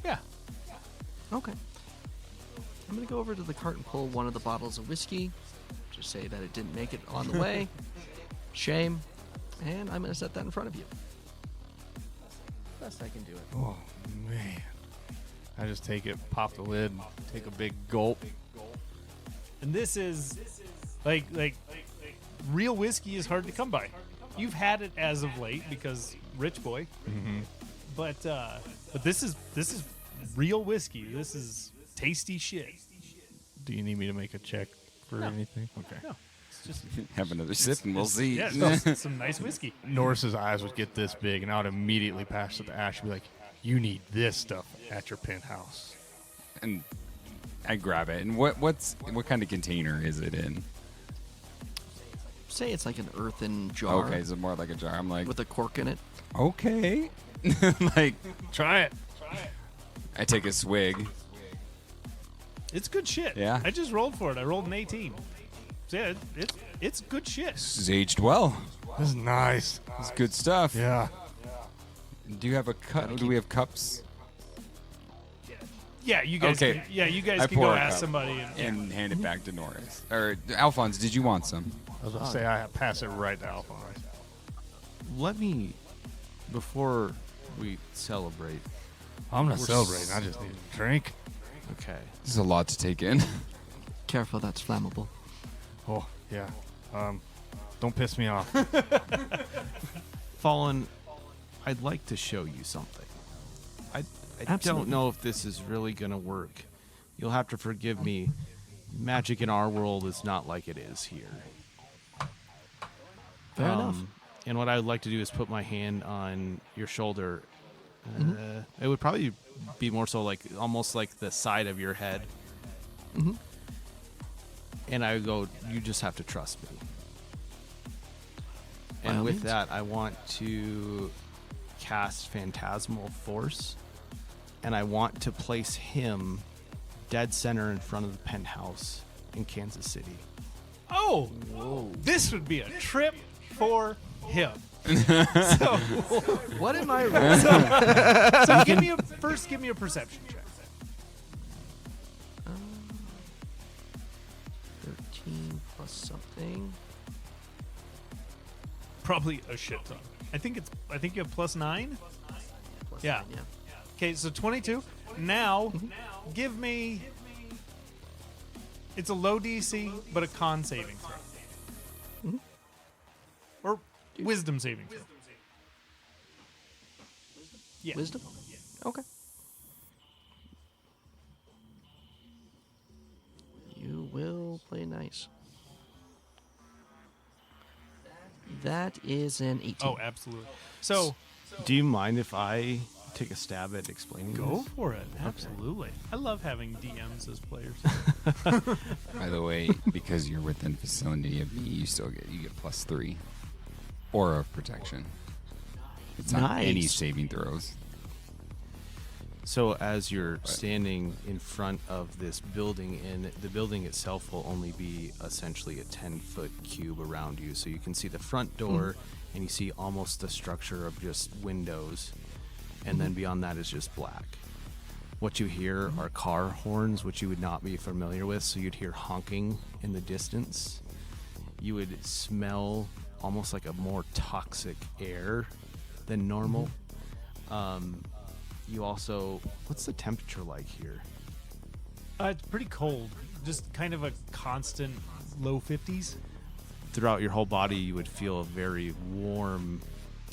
Yeah. Okay. I'm going to go over to the cart and pull one of the bottles of whiskey. Just say that it didn't make it on the way. Shame. And I'm going to set that in front of you. Best I can do it. Oh, man. I just take it, pop the lid, take a big gulp. And this is like real whiskey is hard to come by. You've had it as of late because rich boy. But this is real whiskey. This is tasty shit. Do you need me to make a check for anything? Okay. No, it's just Have another sip and we'll see. yeah, it's just some nice whiskey. Norris's eyes would get this big, and I would immediately pass to the Ash and be like, you need this stuff at your penthouse. And I grab it. And what kind of container is it in? Say it's like an earthen jar Okay, so more like a jar. I'm like, with a cork in it. okay. Like, Try it. I take a swig. It's good shit. Yeah. I just rolled for it. I rolled an 18. So yeah, it's good shit. This is aged well. This is nice. It's good stuff. Yeah. Do you have a cup? Do we have cups? Yeah, you guys. Okay. You guys I can pour go a ask cup somebody. And hand it back to Norris. Or Alphonse, did you want some? I was going to say, I pass it right to Alphonse. Let me, before we celebrate. I'm not We're celebrating. I just need a drink. Okay. This is a lot to take in. Careful, that's flammable. Oh, yeah. Don't piss me off. Fallen, I'd like to show you something. I don't Absolutely. know if this is really going to work. You'll have to forgive me. Magic in our world is not like it is here. Fair enough. And what I would like to do is put my hand on your shoulder. It would probably be more so like almost like the side of your head. Mhm. And I would go, you just have to trust me. By And all with means. that, I want to cast Phantasmal Force. And I want to place him dead center in front of the penthouse in Kansas City. Oh, this would be a trip for him. So What am I rolling? So give me a perception check. 13 plus something. Probably a shit ton. I think you have +9. Plus Yeah. 9, yeah. Okay, so 22. Now, give me. It's a low DC, but a con saving throw. Or wisdom saving throw. Yeah. Wisdom? Okay. You will play nice. That is an 18. Oh, absolutely. So Do you mind if I take a stab at explaining go this? for it. Absolutely. I love having DMs as players. By the way, because you're within vicinity of me, you get +3 aura of protection. It's not any Nice. saving throws. So as you're standing in front of this building, and the building itself will only be essentially a 10-foot cube around you, so you can see the front door, and you see almost the structure of just windows, and then beyond that is just black. What you hear are car horns, which you would not be familiar with. So you'd hear honking in the distance. You would smell almost like a more toxic air than normal. You also, what's the temperature like here? It's pretty cold. Just kind of a constant low 50s. Throughout your whole body, you would feel a very warm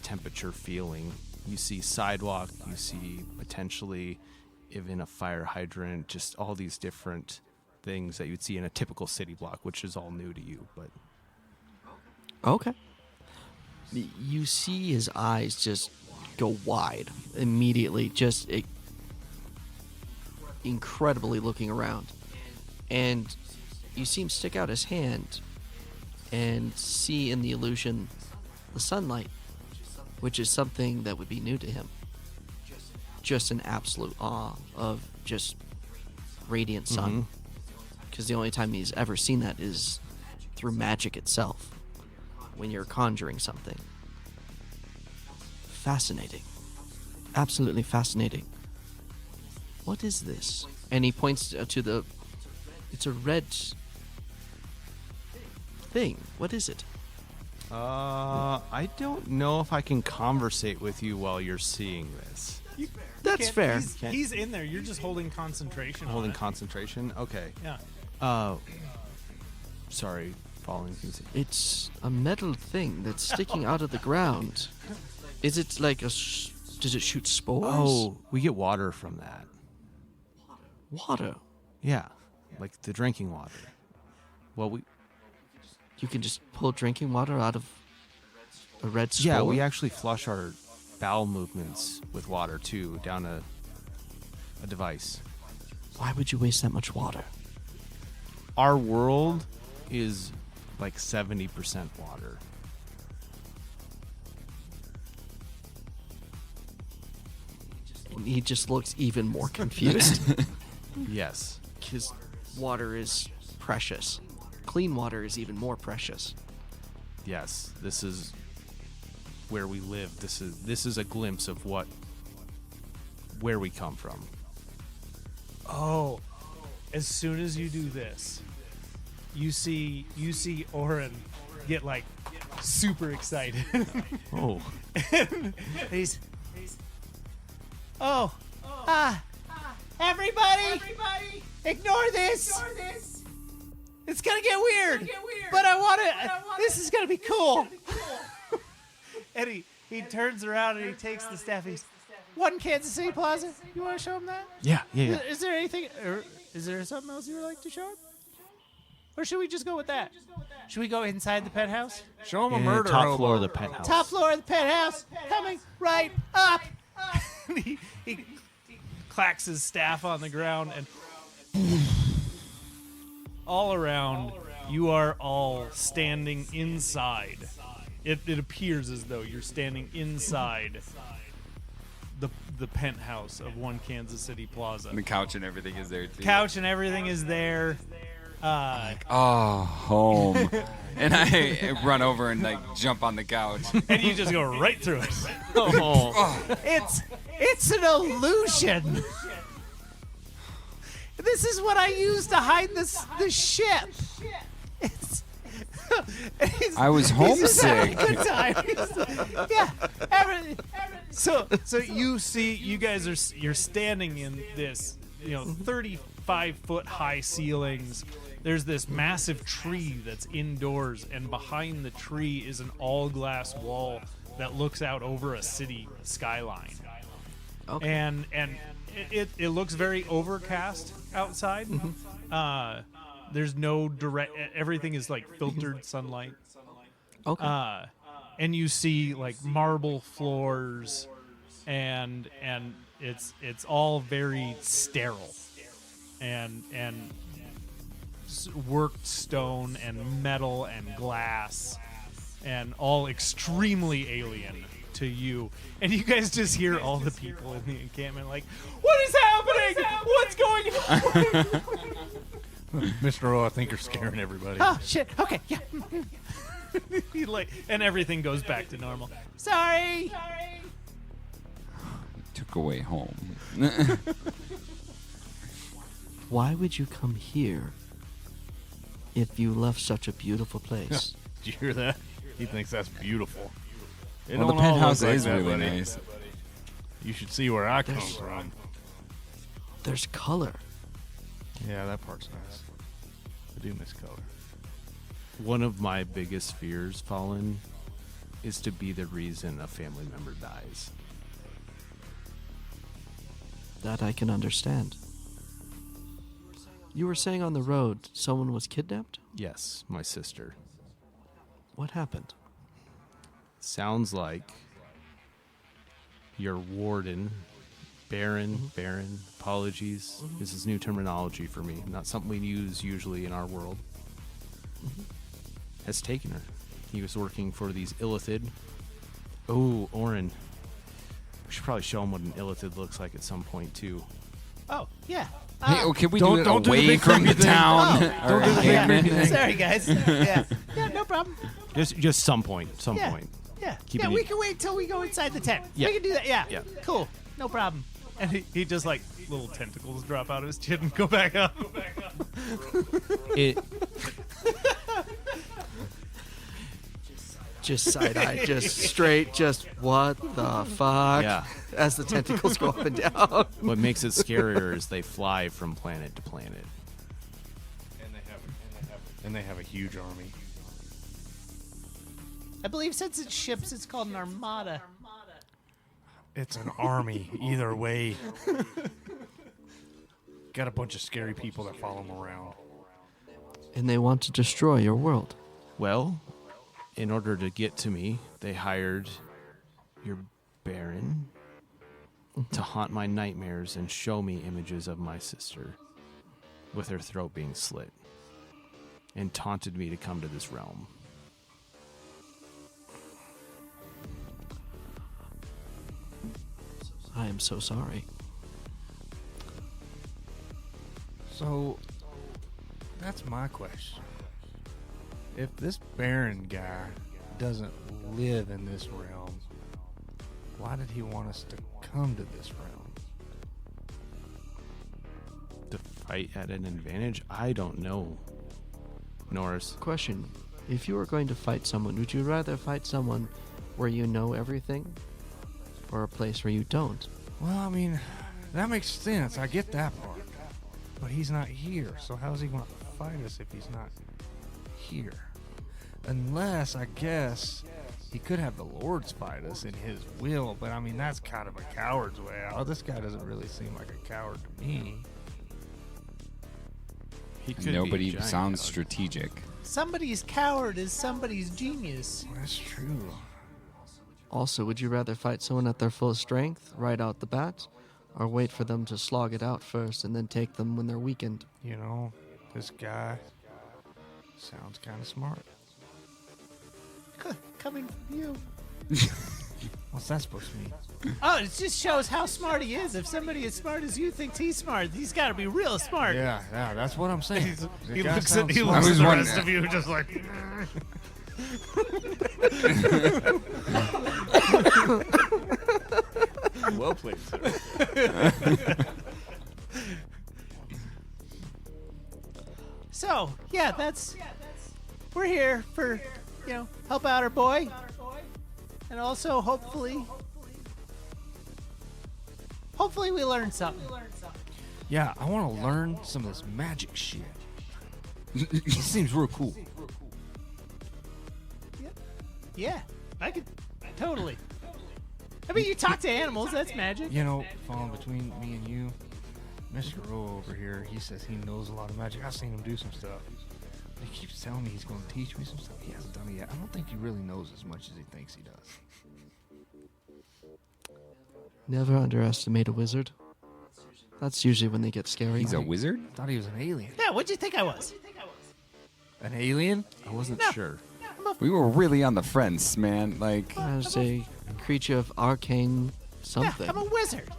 temperature feeling. You see sidewalk, you see potentially even a fire hydrant, just all these different things that you'd see in a typical city block, which is all new to you. But Okay. You see his eyes just go wide immediately, just incredibly looking around. And you see him stick out his hand and see in the illusion the sunlight, which is something that would be new to him. Just an absolute awe of just radiant sun. Because the only time he's ever seen that is through magic itself, when you're conjuring something. Fascinating. Absolutely fascinating. What is this? And he points to the... It's a red thing. What is it? I don't know if I can conversate with you while you're seeing this. That's fair. He's in there. You're just holding concentration. Holding on it. concentration? Okay. Yeah. Sorry, following things. It's a metal thing that's sticking out of the ground. Is it like does it shoot spores? Oh, we get water from that. Water. Yeah, like the drinking water. Well, You can just pull drinking water out of a red spore? yeah, we actually flush our bowel movements with water too, down a device. Why would you waste that much water? Our world is like 70% water. And he just looks even more confused. Yes. Because water is precious. Clean water is even more precious. Yes. This is where we live. This is a glimpse of where we come from. Oh, as soon as you do this, you see Oren get like super excited. Oh. He's everybody, ignore this. It's gonna get weird. But I want to. This is gonna be cool. And he turns around and he takes the staff. He's One Kansas City Plaza. You want to show him that? Yeah. Is there anything? Or is there something else you would like to show him? Or should we just go with that? Should we go inside the penthouse? Show him a Yeah, murder top hobo. floor of the penthouse. Top floor of the penthouse, coming right up. he clacks his staff on the ground, and all around you are all standing inside. It appears as though you're standing inside the penthouse of One Kansas City Plaza. And the couch and everything is there too. Couch and everything is there. Oh, home. And I run over and like jump on the couch. And you just go right through it. It's an illusion. This is what I use to hide the ship. I was homesick. Good time. Yeah. So you guys you're standing in this, 35-foot high ceilings. There's this massive tree that's indoors, and behind the tree is an all-glass wall that looks out over a city skyline. Okay. And it looks very overcast outside. There's no direct. Everything is like filtered sunlight. Okay. And you see like marble floors, and it's all very sterile, and worked stone and metal and glass, and all extremely alien to you. And you guys just hear all the people in the encampment like, "What is happening? What's going on?" Mr. O, I think you're scaring everybody. Oh shit. Okay. Yeah. And everything goes back to normal. Sorry. Took away home. Why would you come here if you left such a beautiful place? Did you hear that? He thinks that's beautiful. It Well, the don't all penthouse look like is that, really buddy. nice. You should see where I come There's- from. There's color. Yeah, that part's nice. I do miss color. One of my biggest fears, Fallen, is to be the reason a family member dies. That I can understand. You were saying on the road someone was kidnapped? Yes, my sister. What happened? Sounds like your warden, Baron, apologies. This is new terminology for me, not something we use usually in our world. Has taken her. He was working for these Illithid. Oh, Orin. We should probably show him what an Illithid looks like at some point, too. Oh, yeah. Hey, oh, can we Don't- do it don't do the away big from the creepy thing. town? Oh. Don't do the big creepy thing. Sorry, guys. Yeah. Yeah, no problem. Just some point, Yeah. point. Yeah. Keep Yeah, it we in- can wait till we go inside the tent. Yeah. We can do that. Yeah. Yeah. Cool. No problem. And he just like little tentacles drop out of his chin and go back up. It Just side eye, just straight, just what the fuck? Yeah. As the tentacles go up and down. what makes it scarier is they fly from planet to planet. And they have a huge army. I believe since it's ships, it's called an armada. It's an army, either way. Got a bunch of scary people that follow him around. And they want to destroy your world. Well, in order to get to me, they hired your Baron to haunt my nightmares and show me images of my sister with her throat being slit, and taunted me to come to this realm. I am so sorry. So, that's my question. If this Baron guy doesn't live in this realm, why did he want us to come to this realm? To fight at an advantage? I don't know. Norris. Question. If you were going to fight someone, would you rather fight someone where you know everything or a place where you don't? Well, I mean, that makes sense. I get that part. But he's not here, so how's he going to fight us if he's not here? Unless, I guess, he could have the Lords fight us in his will, but I mean, that's kind of a coward's way out. This guy doesn't really seem like a coward to me. He could be a Nobody giant sounds coward. strategic. Somebody's coward is somebody's genius. That's true. Also, would you rather fight someone at their full strength right out the bat, or wait for them to slog it out first and then take them when they're weakened? You know, this guy sounds kind of smart. Coming from you. What's that supposed to mean? Oh, it just shows how smart he is. If somebody as smart as you thinks he's smart, he's got to be real smart. Yeah, that's what I'm saying. The He guy looks at sounds he smart. looks I at was the wondering- rest of you just like. Well played, sir. So, yeah, that's. We're here for, help out our boy. And also, hopefully we learn something. Yeah, I want to learn some of this magic shit. It seems real cool. Yeah, I could. Totally. I mean, you talk to animals, that's magic. You know, falling between me and you, Mr. O over here, he says he knows a lot of magic. I've seen him do some stuff. But he keeps telling me he's going to teach me some stuff. He hasn't done it yet. I don't think he really knows as much as he thinks he does. Never underestimate a wizard. That's usually when they get scary. He's a wizard? I thought he was an alien. Yeah, what'd you think I was? An alien? I wasn't sure. We were really on the fence, man. Like, As a creature of arcane Yeah, something. I'm a wizard.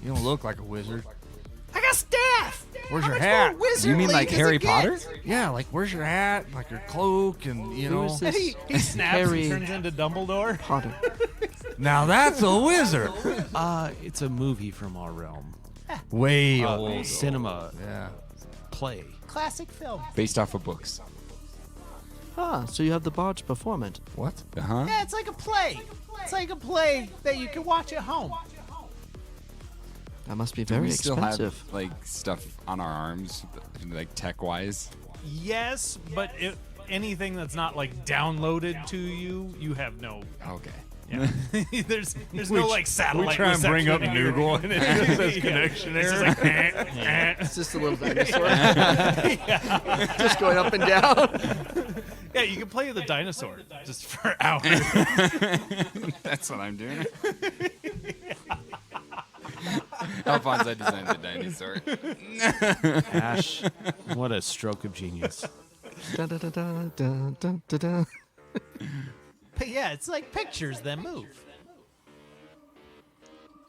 You don't look like a wizard. I got staff. Where's How your much hat? more wizardly you mean like does Harry it get? Potter? Yeah, like where's your hat? Like your cloak and, you know. Who's And this he snaps Harry and turns into Dumbledore. Potter? Now that's a wizard. It's a movie from our realm. Way old. cinema Yeah. play. Classic film. Based off of books. Ah, so you have the barge performant. What? Uh-huh. Yeah, it's like a play. It's like a play that you can watch at home. That must be Do very we still expensive. have like stuff on our arms, like tech-wise? Yes, but anything that's not like downloaded to you, you have no. Okay. Yeah. there's no like satellite. We try and bring up reception here. Noogle and it just says connection It's just error. like, It's just a little dinosaur. Just going up and down. yeah, you can play the dinosaur just for hours. That's what I'm doing. Alfonso designed the dinosaur. Ash, what a stroke of genius. Da, da, da, da, da, da, da, da. But yeah, it's like pictures that move.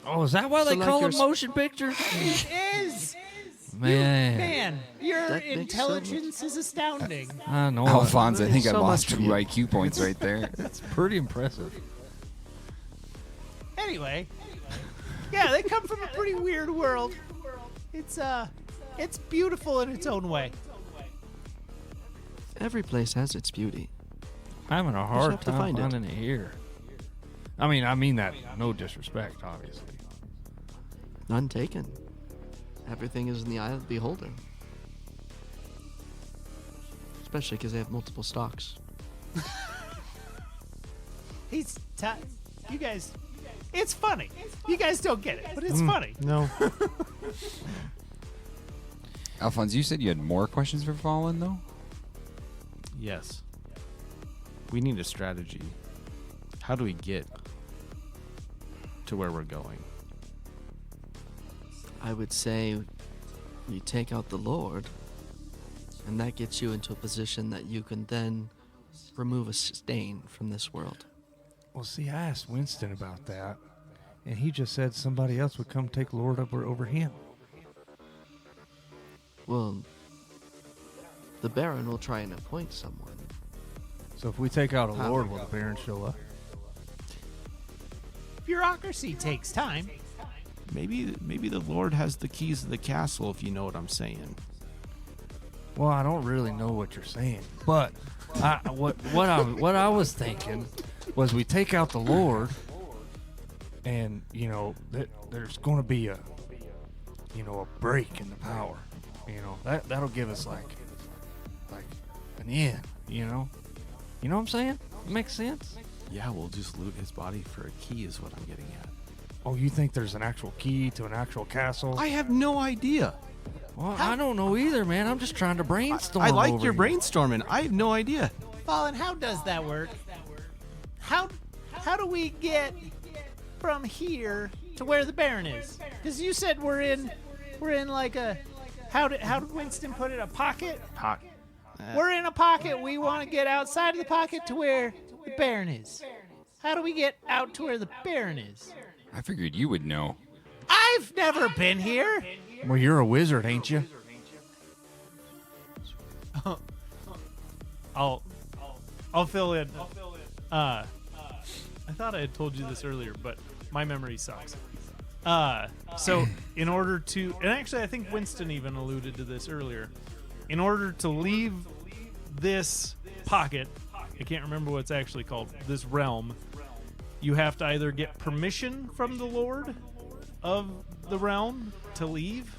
Oh, is that why they like call your them motion pictures? It is. Man. Man, your That makes intelligence is astounding. I know. Alfonso, I think I So lost much 2 for you. IQ points right there. It's pretty impressive. Anyway, yeah, they come from a pretty weird world. It's beautiful in its own way. Every place has its beauty. I'm having a hard have to time find it. finding it here. I mean that no disrespect, obviously. None taken. Everything is in the eye of the beholder. Especially because they have multiple stocks. You guys, it's funny. You guys don't get it, but it's funny. No. Alfonso, you said you had more questions for Fallen, though? Yes. We need a strategy. How do we get to where we're going? I would say you take out the Lord, and that gets you into a position that you can then remove a stain from this world. Well, see, I asked Winston about that, and he just said somebody else would come take Lord up over him. Well, the Baron will try and appoint someone. So if we take out a How? Lord, will the Baron show up? Bureaucracy takes time. Maybe the Lord has the keys to the castle, if you know what I'm saying. Well, I don't really know what you're saying, but what I was thinking was we take out the Lord, and there's going to be a break in the power. That'll give us like an end. You know what I'm saying? It makes sense. Yeah, we'll just loot his body for a key is what I'm getting at. Oh, you think there's an actual key to an actual castle? I have no idea. Well, I don't know either, man. I'm just trying to brainstorm. I like over your here. brainstorming. I have no idea. Fallen, how does that work? How do we get from here to where the Baron is? Because you said we're in like a how did Winston put it? A pocket? We're in a pocket. We want to get outside of the pocket to where the Baron is. How do we get out to where the Baron is? I figured you would know. I've never been here. Well, you're a wizard, ain't you? I'll fill in. I thought I had told you this earlier, but my memory sucks. So in order to, and actually I think Winston even alluded to this earlier, in order to leave this pocket, I can't remember what it's actually called, this realm, you have to either get permission from the Lord of the realm to leave.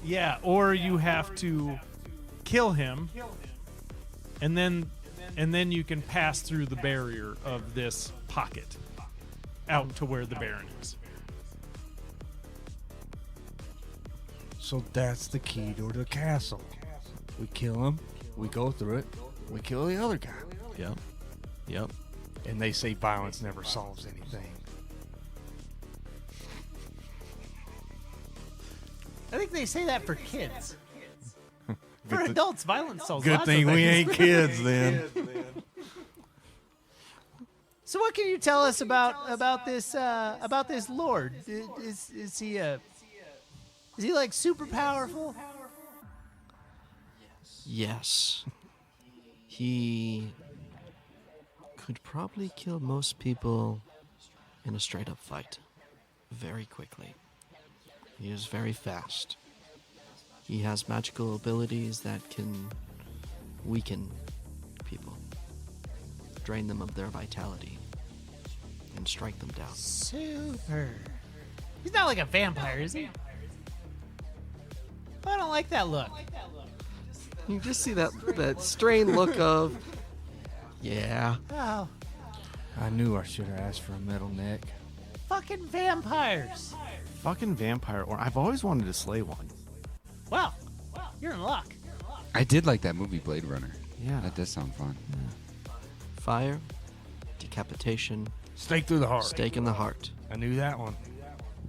Yeah, or you have to kill him, and then you can pass through the barrier of this pocket out to where the Baron is. So that's the key to the castle. We kill him, we go through it, we kill the other guy. Yep. And they say violence never solves anything. I think they say that for kids. For adults, violence solves Good lots thing of we things. ain't kids then. So what can you tell us about this Lord? Is he like super powerful? Yes. He could probably kill most people in a straight up fight very quickly. He is very fast. He has magical abilities that can weaken people, drain them of their vitality, and strike them down. Super. He's not like a vampire, is he? I don't like that look. You just see that strained look of, yeah. Oh, I knew I should have asked for a metal neck. fucking vampires. Fucking vampire, or I've always wanted to slay one. Well, you're in luck. I did like that movie Blade Runner. Yeah. That does sound fun. Fire, decapitation, Stake through the heart. stake in the heart. I knew that one.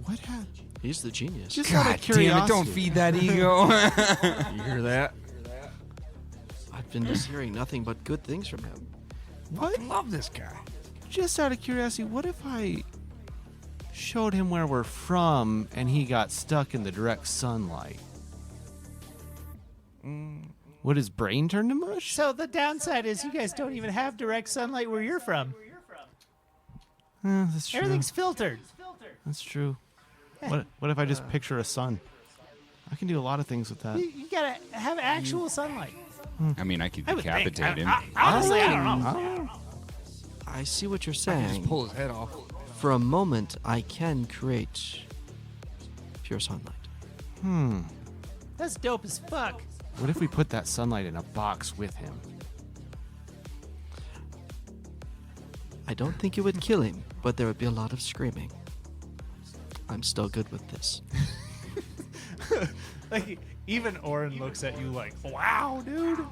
What happened? He's the genius. Just out of God damn it! curiosity. Don't feed that ego. You hear that? I've been just hearing nothing but good things from him. What? I love this guy. Just out of curiosity, what if I showed him where we're from and he got stuck in the direct sunlight? Would his brain turn to mush? So the downside is you guys don't even have direct sunlight where you're from. That's true. Everything's filtered. That's true. What if I just picture a sun? I can do a lot of things with that. You gotta have actual sunlight. I mean, I could I would think. decapitate him. Honestly, I don't know. I see what you're Just saying. pull his head off. For a moment, I can create pure sunlight. That's dope as fuck. What if we put that sunlight in a box with him? I don't think it would kill him, but there would be a lot of screaming. I'm still good with this. Like, even Orin looks at you like, wow, dude.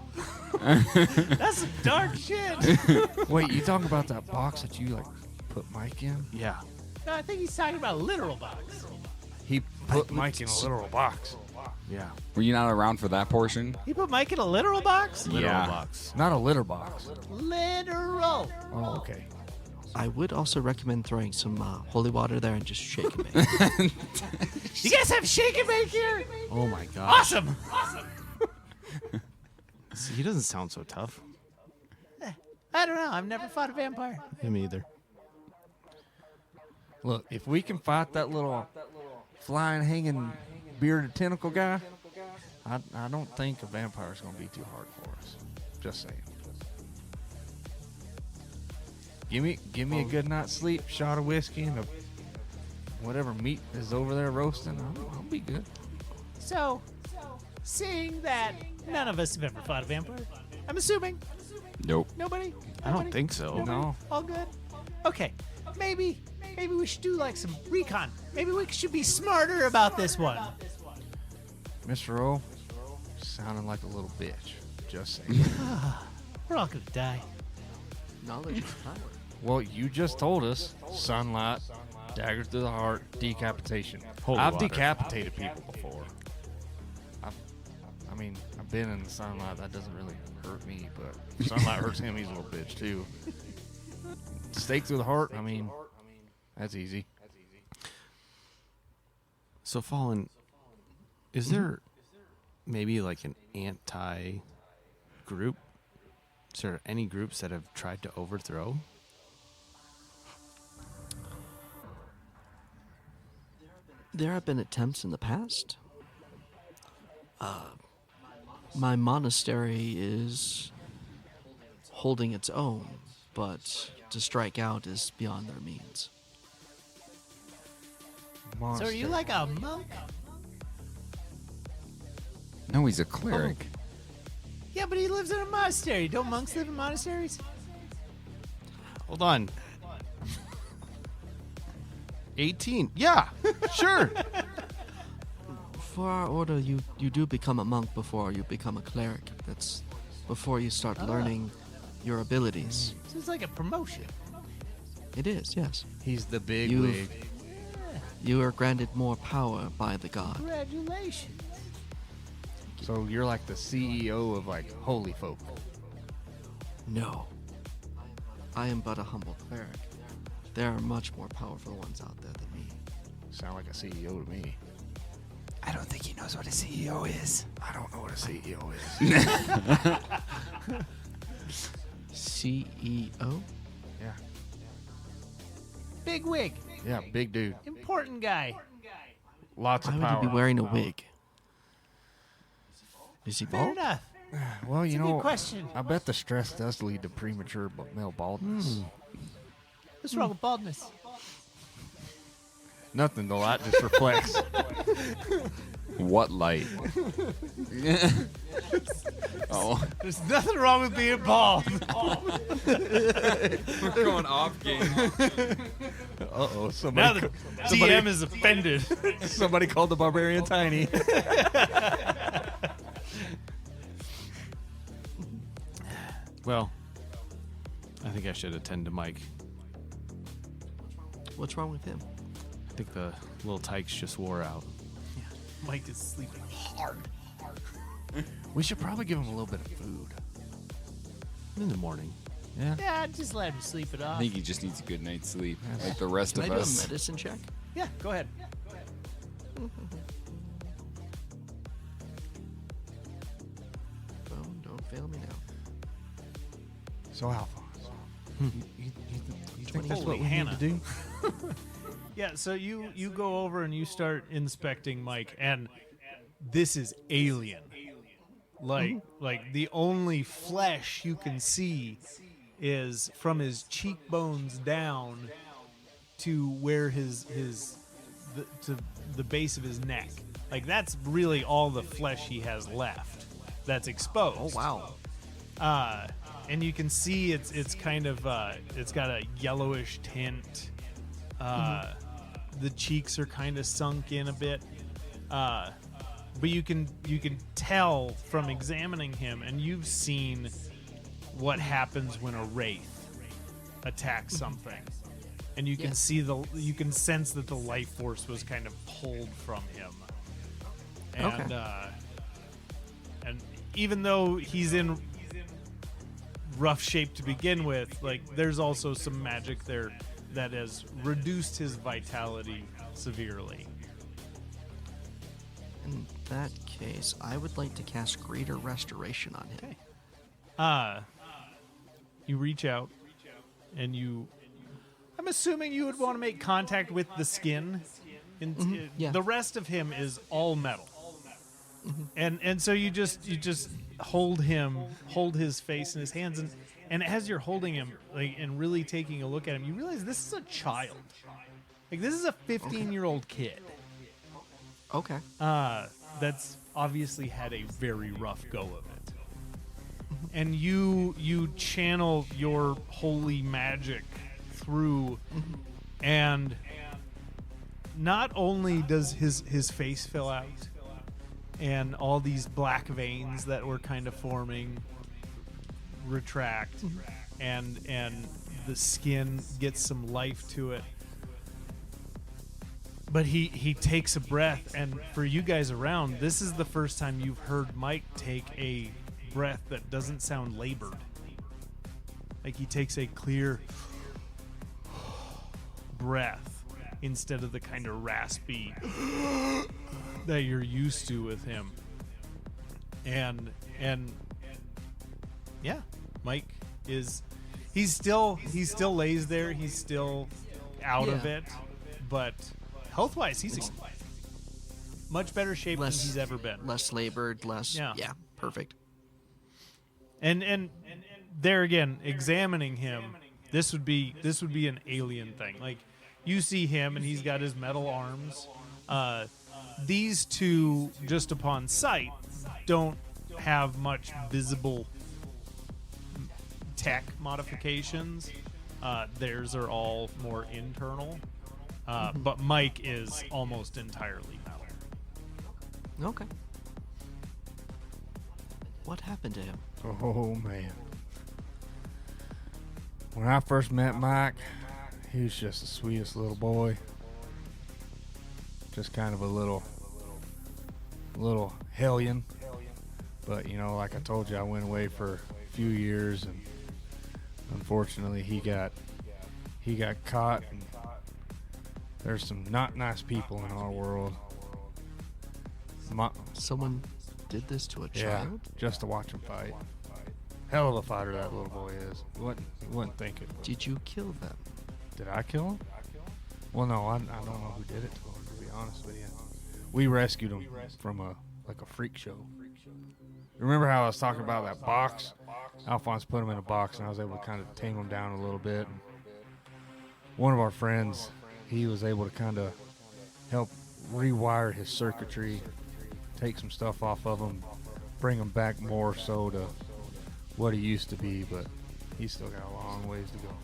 That's some dark shit. Wait, you talking about that box that you like put Mike in? Yeah. No, I think he's talking about a literal box. He put Mike in a literal box. Yeah. Were you not around for that portion? He put Mike in a literal box? Yeah. Box. Not a litter box. Literal. Oh, okay. I would also recommend throwing some holy water there and just shaking it. You guys have shake and bake here? Oh my gosh. Awesome. See, he doesn't sound so tough. I don't know. I've never fought a vampire. Him either. Look, if we can fight that little flying, hanging, bearded tentacle guy, I don't think a vampire's going to be too hard for us. Just saying. Give me a good night's sleep, shot of whiskey, and whatever meat is over there roasting. I'll be good. So, seeing that none of us have ever fought a vampire, I'm assuming Nope. nobody? I don't Nobody? think so. Nobody? No. All good? Okay. Maybe we should do like some recon. Maybe we should be smarter about this one. Mr. O, sounding like a little bitch. Just saying. We're all gonna die. Knowledge is power. Well, you just told us sunlight, dagger through the heart, decapitation. Holy I've water. decapitated people before. I mean, I've been in the sunlight. That doesn't really hurt me, but sunlight hurts him. He's a little bitch, too. Stake through the heart, I mean, that's easy. So, Fallen, is there maybe like an anti-group? Is there any groups that have tried to overthrow? There have been attempts in the past. My monastery is holding its own, but to strike out is beyond their means. So are you like a monk? No, he's a cleric. Yeah, but he lives in a monastery. Don't monks live in monasteries? Hold on. 18. Yeah, sure. For our order, you do become a monk before you become a cleric. That's before you start learning your abilities. So it's like a promotion. It is, yes. He's the big You've- wig. You are granted more power by the god. Congratulations. So you're like the CEO of like holy folk. No. I am but a humble cleric. There are much more powerful ones out there than me. Sound like a CEO to me. I don't think he knows what a CEO is. I don't know what a CEO is. CEO? Yeah. Big wig. Yeah, big dude. Important guy. lots Why of would power. he be wearing a wig? Is he Fair bald? enough. Well, you It's a good know, question. I bet the stress does lead to premature male baldness. What's wrong with baldness? Nothing. The light just reflects. What light? Oh, There's nothing wrong with being bald. we're going off game. Uh-oh. Now the DM is offended. Somebody called the barbarian tiny. Well, I think I should attend to Mike. What's wrong with him? I think the little tykes just wore out. Mike is sleeping hard. We should probably give him a little bit of food. In the morning. Yeah. Yeah, just let him sleep it I off. think he just needs a good night's sleep, like the rest Can I of do a us. medicine check? Yeah, go ahead. Oh, don't fail me now. So, Alphonse, you think that's Holy what we Hannah. need to do? Yeah, so you go over and you start inspecting Mike, and this is alien. Like the only flesh you can see is from his cheekbones down to where to the base of his neck. Like that's really all the flesh he has left that's exposed. Oh, wow. And you can see it's kind of it's got a yellowish tint. The cheeks are kind of sunk in a bit, but you can tell from examining him, and you've seen what happens when a wraith attacks something, and you can Yes. see you can sense that the life force was kind of pulled from him, and and even though he's in rough shape to begin with, like there's also some magic there that has reduced his vitality severely. In that case, I would like to cast Greater Restoration on him. You reach out and I'm assuming you would want to make contact with the skin. yeah. The rest of him is all metal. And so you just hold his face in his hands, and as you're holding him, like, and really taking a look at him, you realize this is a child. Like this is a 15-year-old kid. Okay. That's obviously had a very rough go of it. And you channel your holy magic through, and not only does his face fill out, and all these black veins that were kind of forming retract, and the skin gets some life to it. But he takes a breath, and for you guys around, this is the first time you've heard Mike take a breath that doesn't sound labored. Like he takes a clear breath instead of the kind of raspy that you're used to with him. And yeah, Mike he still lays there, he's still out of Yeah. it, but health-wise, he's in much better shape Less- than he's ever been. Less labored, less. Yeah. Yeah, perfect. And there again, examining him, this would be an alien thing. Like you see him, and he's got his metal arms. These two, just upon sight, don't have much visible tech modifications. Theirs are all more internal. But Mike is almost entirely metal. Okay. What happened to him? Oh, man. When I first met Mike, he was just the sweetest little boy. Just kind of a little hellion. But, you know, like I told you, I went away for a few years, and unfortunately he got caught, and there's some not nice people in our world. Someone did this to a Yeah, child? just to watch him fight. Hell of a fighter that little boy is. You wouldn't think it. Did you kill them? Did I kill him? Well, no, I don't know who did it to him, to be honest with you. We rescued him from a freak show. Remember how I was talking about that box? Alphonse put him in a box, and I was able to kind of tame him down a little bit. And one of our friends, he was able to kind of help rewire his circuitry, take some stuff off of him, bring him back more so to what he used to be, but he's still got a long ways to go.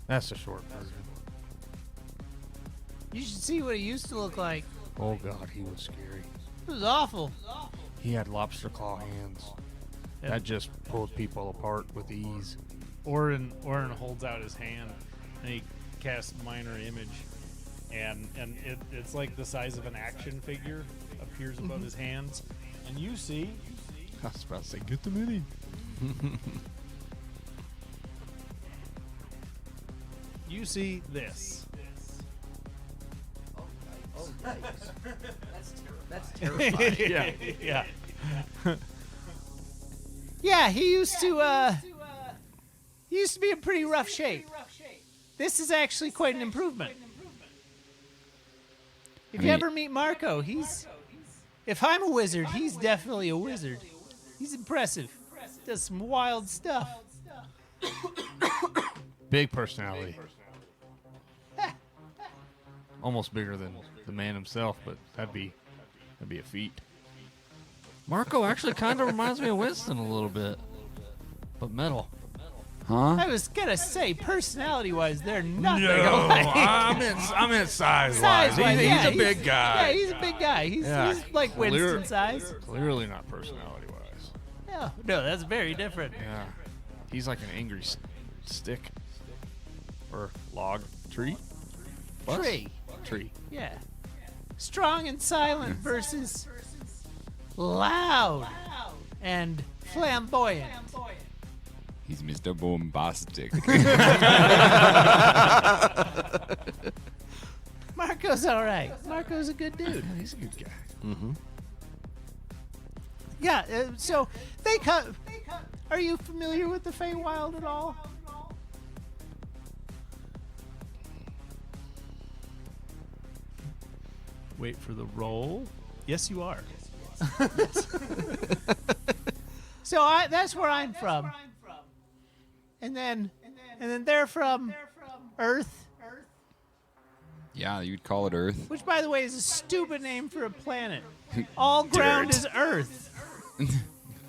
That's the short version. You should see what he used to look like. Oh God, he was scary. It was awful. He had lobster claw hands. Yep. That just pulled people apart with ease. Orin holds out his hand and he casts minor image, and it's like the size of an action figure appears above his hands, and you see. I was about to say, get the mini. You see this. That's terrifying. Yeah. Yeah, he used to be in pretty rough shape. This is actually quite an improvement. If you ever meet Marco, if I'm a wizard, he's definitely a wizard. He's impressive. Does some wild stuff. Big personality. Almost bigger than the man himself, but that'd be a feat. Marco actually kind of reminds me of Winston a little bit, but metal. Huh? I was gonna say, personality-wise, they're nothing No, alike. I meant size-wise. Size-wise, He's yeah, a big guy. Yeah, he's a big guy. He's like Winston size. Clearly not personality-wise. No, that's very different. Yeah. He's like an angry stick. Or log. Tree? What? Tree. Yeah. Strong and silent versus loud and flamboyant. He's Mr. Bombastic. Marco's all right. Marco's a good dude. Yeah, he's a good guy. Mm-hmm. Yeah, so they cut. Are you familiar with the Feywild at all? Wait for the roll. Yes, you are. So that's where I'm from. And then they're from Earth, Yeah, you'd call it Earth. which by the way is a stupid name for a planet. All ground is Earth.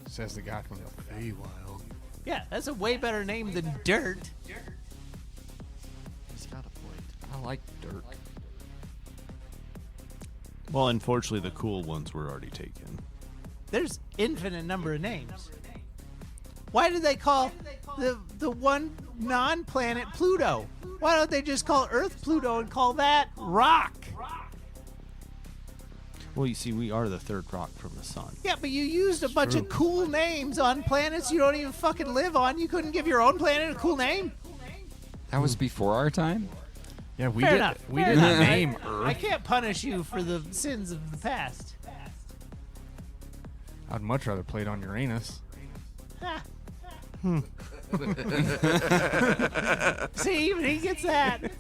Says the guy from the Feywild. Yeah, that's a way better name than dirt. He's got a point. I like dirt. Well, unfortunately, the cool ones were already taken. There's infinite number of names. Why did they call the one non-planet Pluto? Why don't they just call Earth Pluto and call that rock? Well, you see, we are the third rock from the sun. Yeah, but you used a bunch of cool names on planets you don't even fucking live on. You couldn't give your own planet a cool name? That was before our time? Yeah, we Fair did. enough. We Fair didn't enough. name I Earth. can't punish you for the sins of the past. I'd much rather play it on Uranus. See, even he gets that.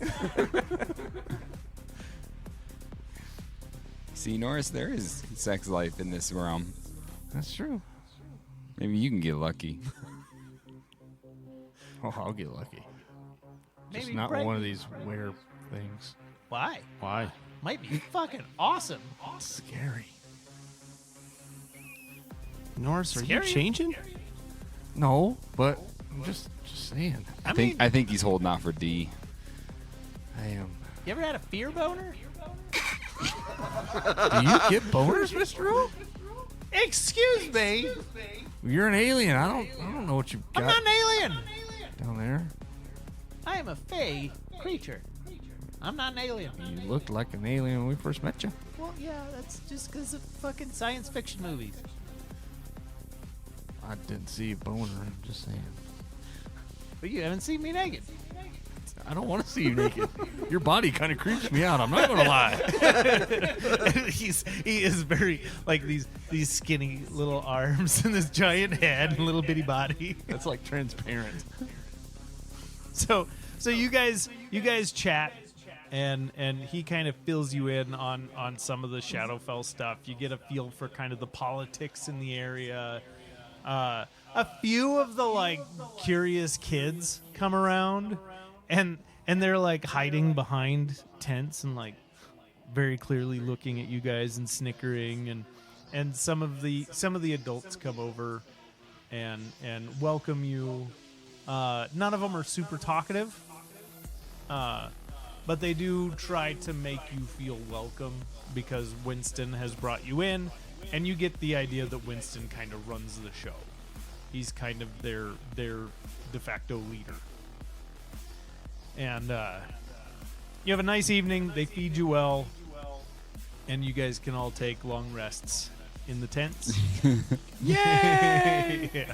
See, Norris, there is sex life in this realm. That's true. Maybe you can get lucky. Oh, I'll get lucky. Just Maybe not Brett- one of these weird things. Why? Why? Might be fucking awesome. Scary. Norris, are Scary. you changing? No, but I'm just saying. I think he's holding out for D. I am. You ever had a fear boner? Do you get boners, Mr. O? Excuse me. You're an alien. I don't know what you I'm got not an alien. down there. I am a fey creature. I'm not an alien. You looked like an alien when we first met you. Well, yeah, that's just because of fucking science fiction movies. I didn't see a boner. I'm just saying. But you haven't seen me naked. I don't want to see you naked. Your body kind of creeps me out. I'm not going to lie. He is very like these skinny little arms and this giant head and little bitty body. That's like transparent. So you guys chat, and he kind of fills you in on some of the Shadowfell stuff. You get a feel for kind of the politics in the area. A few of the like curious kids come around, and they're like hiding behind tents and like very clearly looking at you guys and snickering, and some of the adults come over and welcome you. None of them are super talkative, but they do try to make you feel welcome because Winston has brought you in, and you get the idea that Winston kind of runs the show. He's kind of their de facto leader. And you have a nice evening. They feed you well, and you guys can all take long rests in the tents. Yay! Yeah.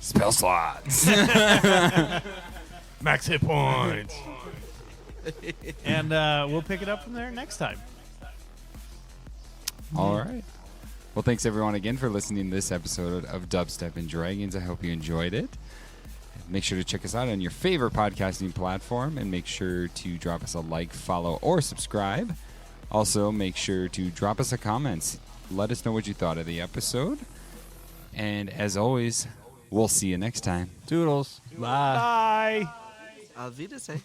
Spell slots. Max hit points. And we'll pick it up from there next time. All right. Well, thanks everyone again for listening to this episode of Dubstep and Dragons. I hope you enjoyed it. Make sure to check us out on your favorite podcasting platform, and make sure to drop us a like, follow, or subscribe. Also, make sure to drop us a comment. Let us know what you thought of the episode. And as always, we'll see you next time. Toodles. Bye. Bye. Auf Wiedersehen.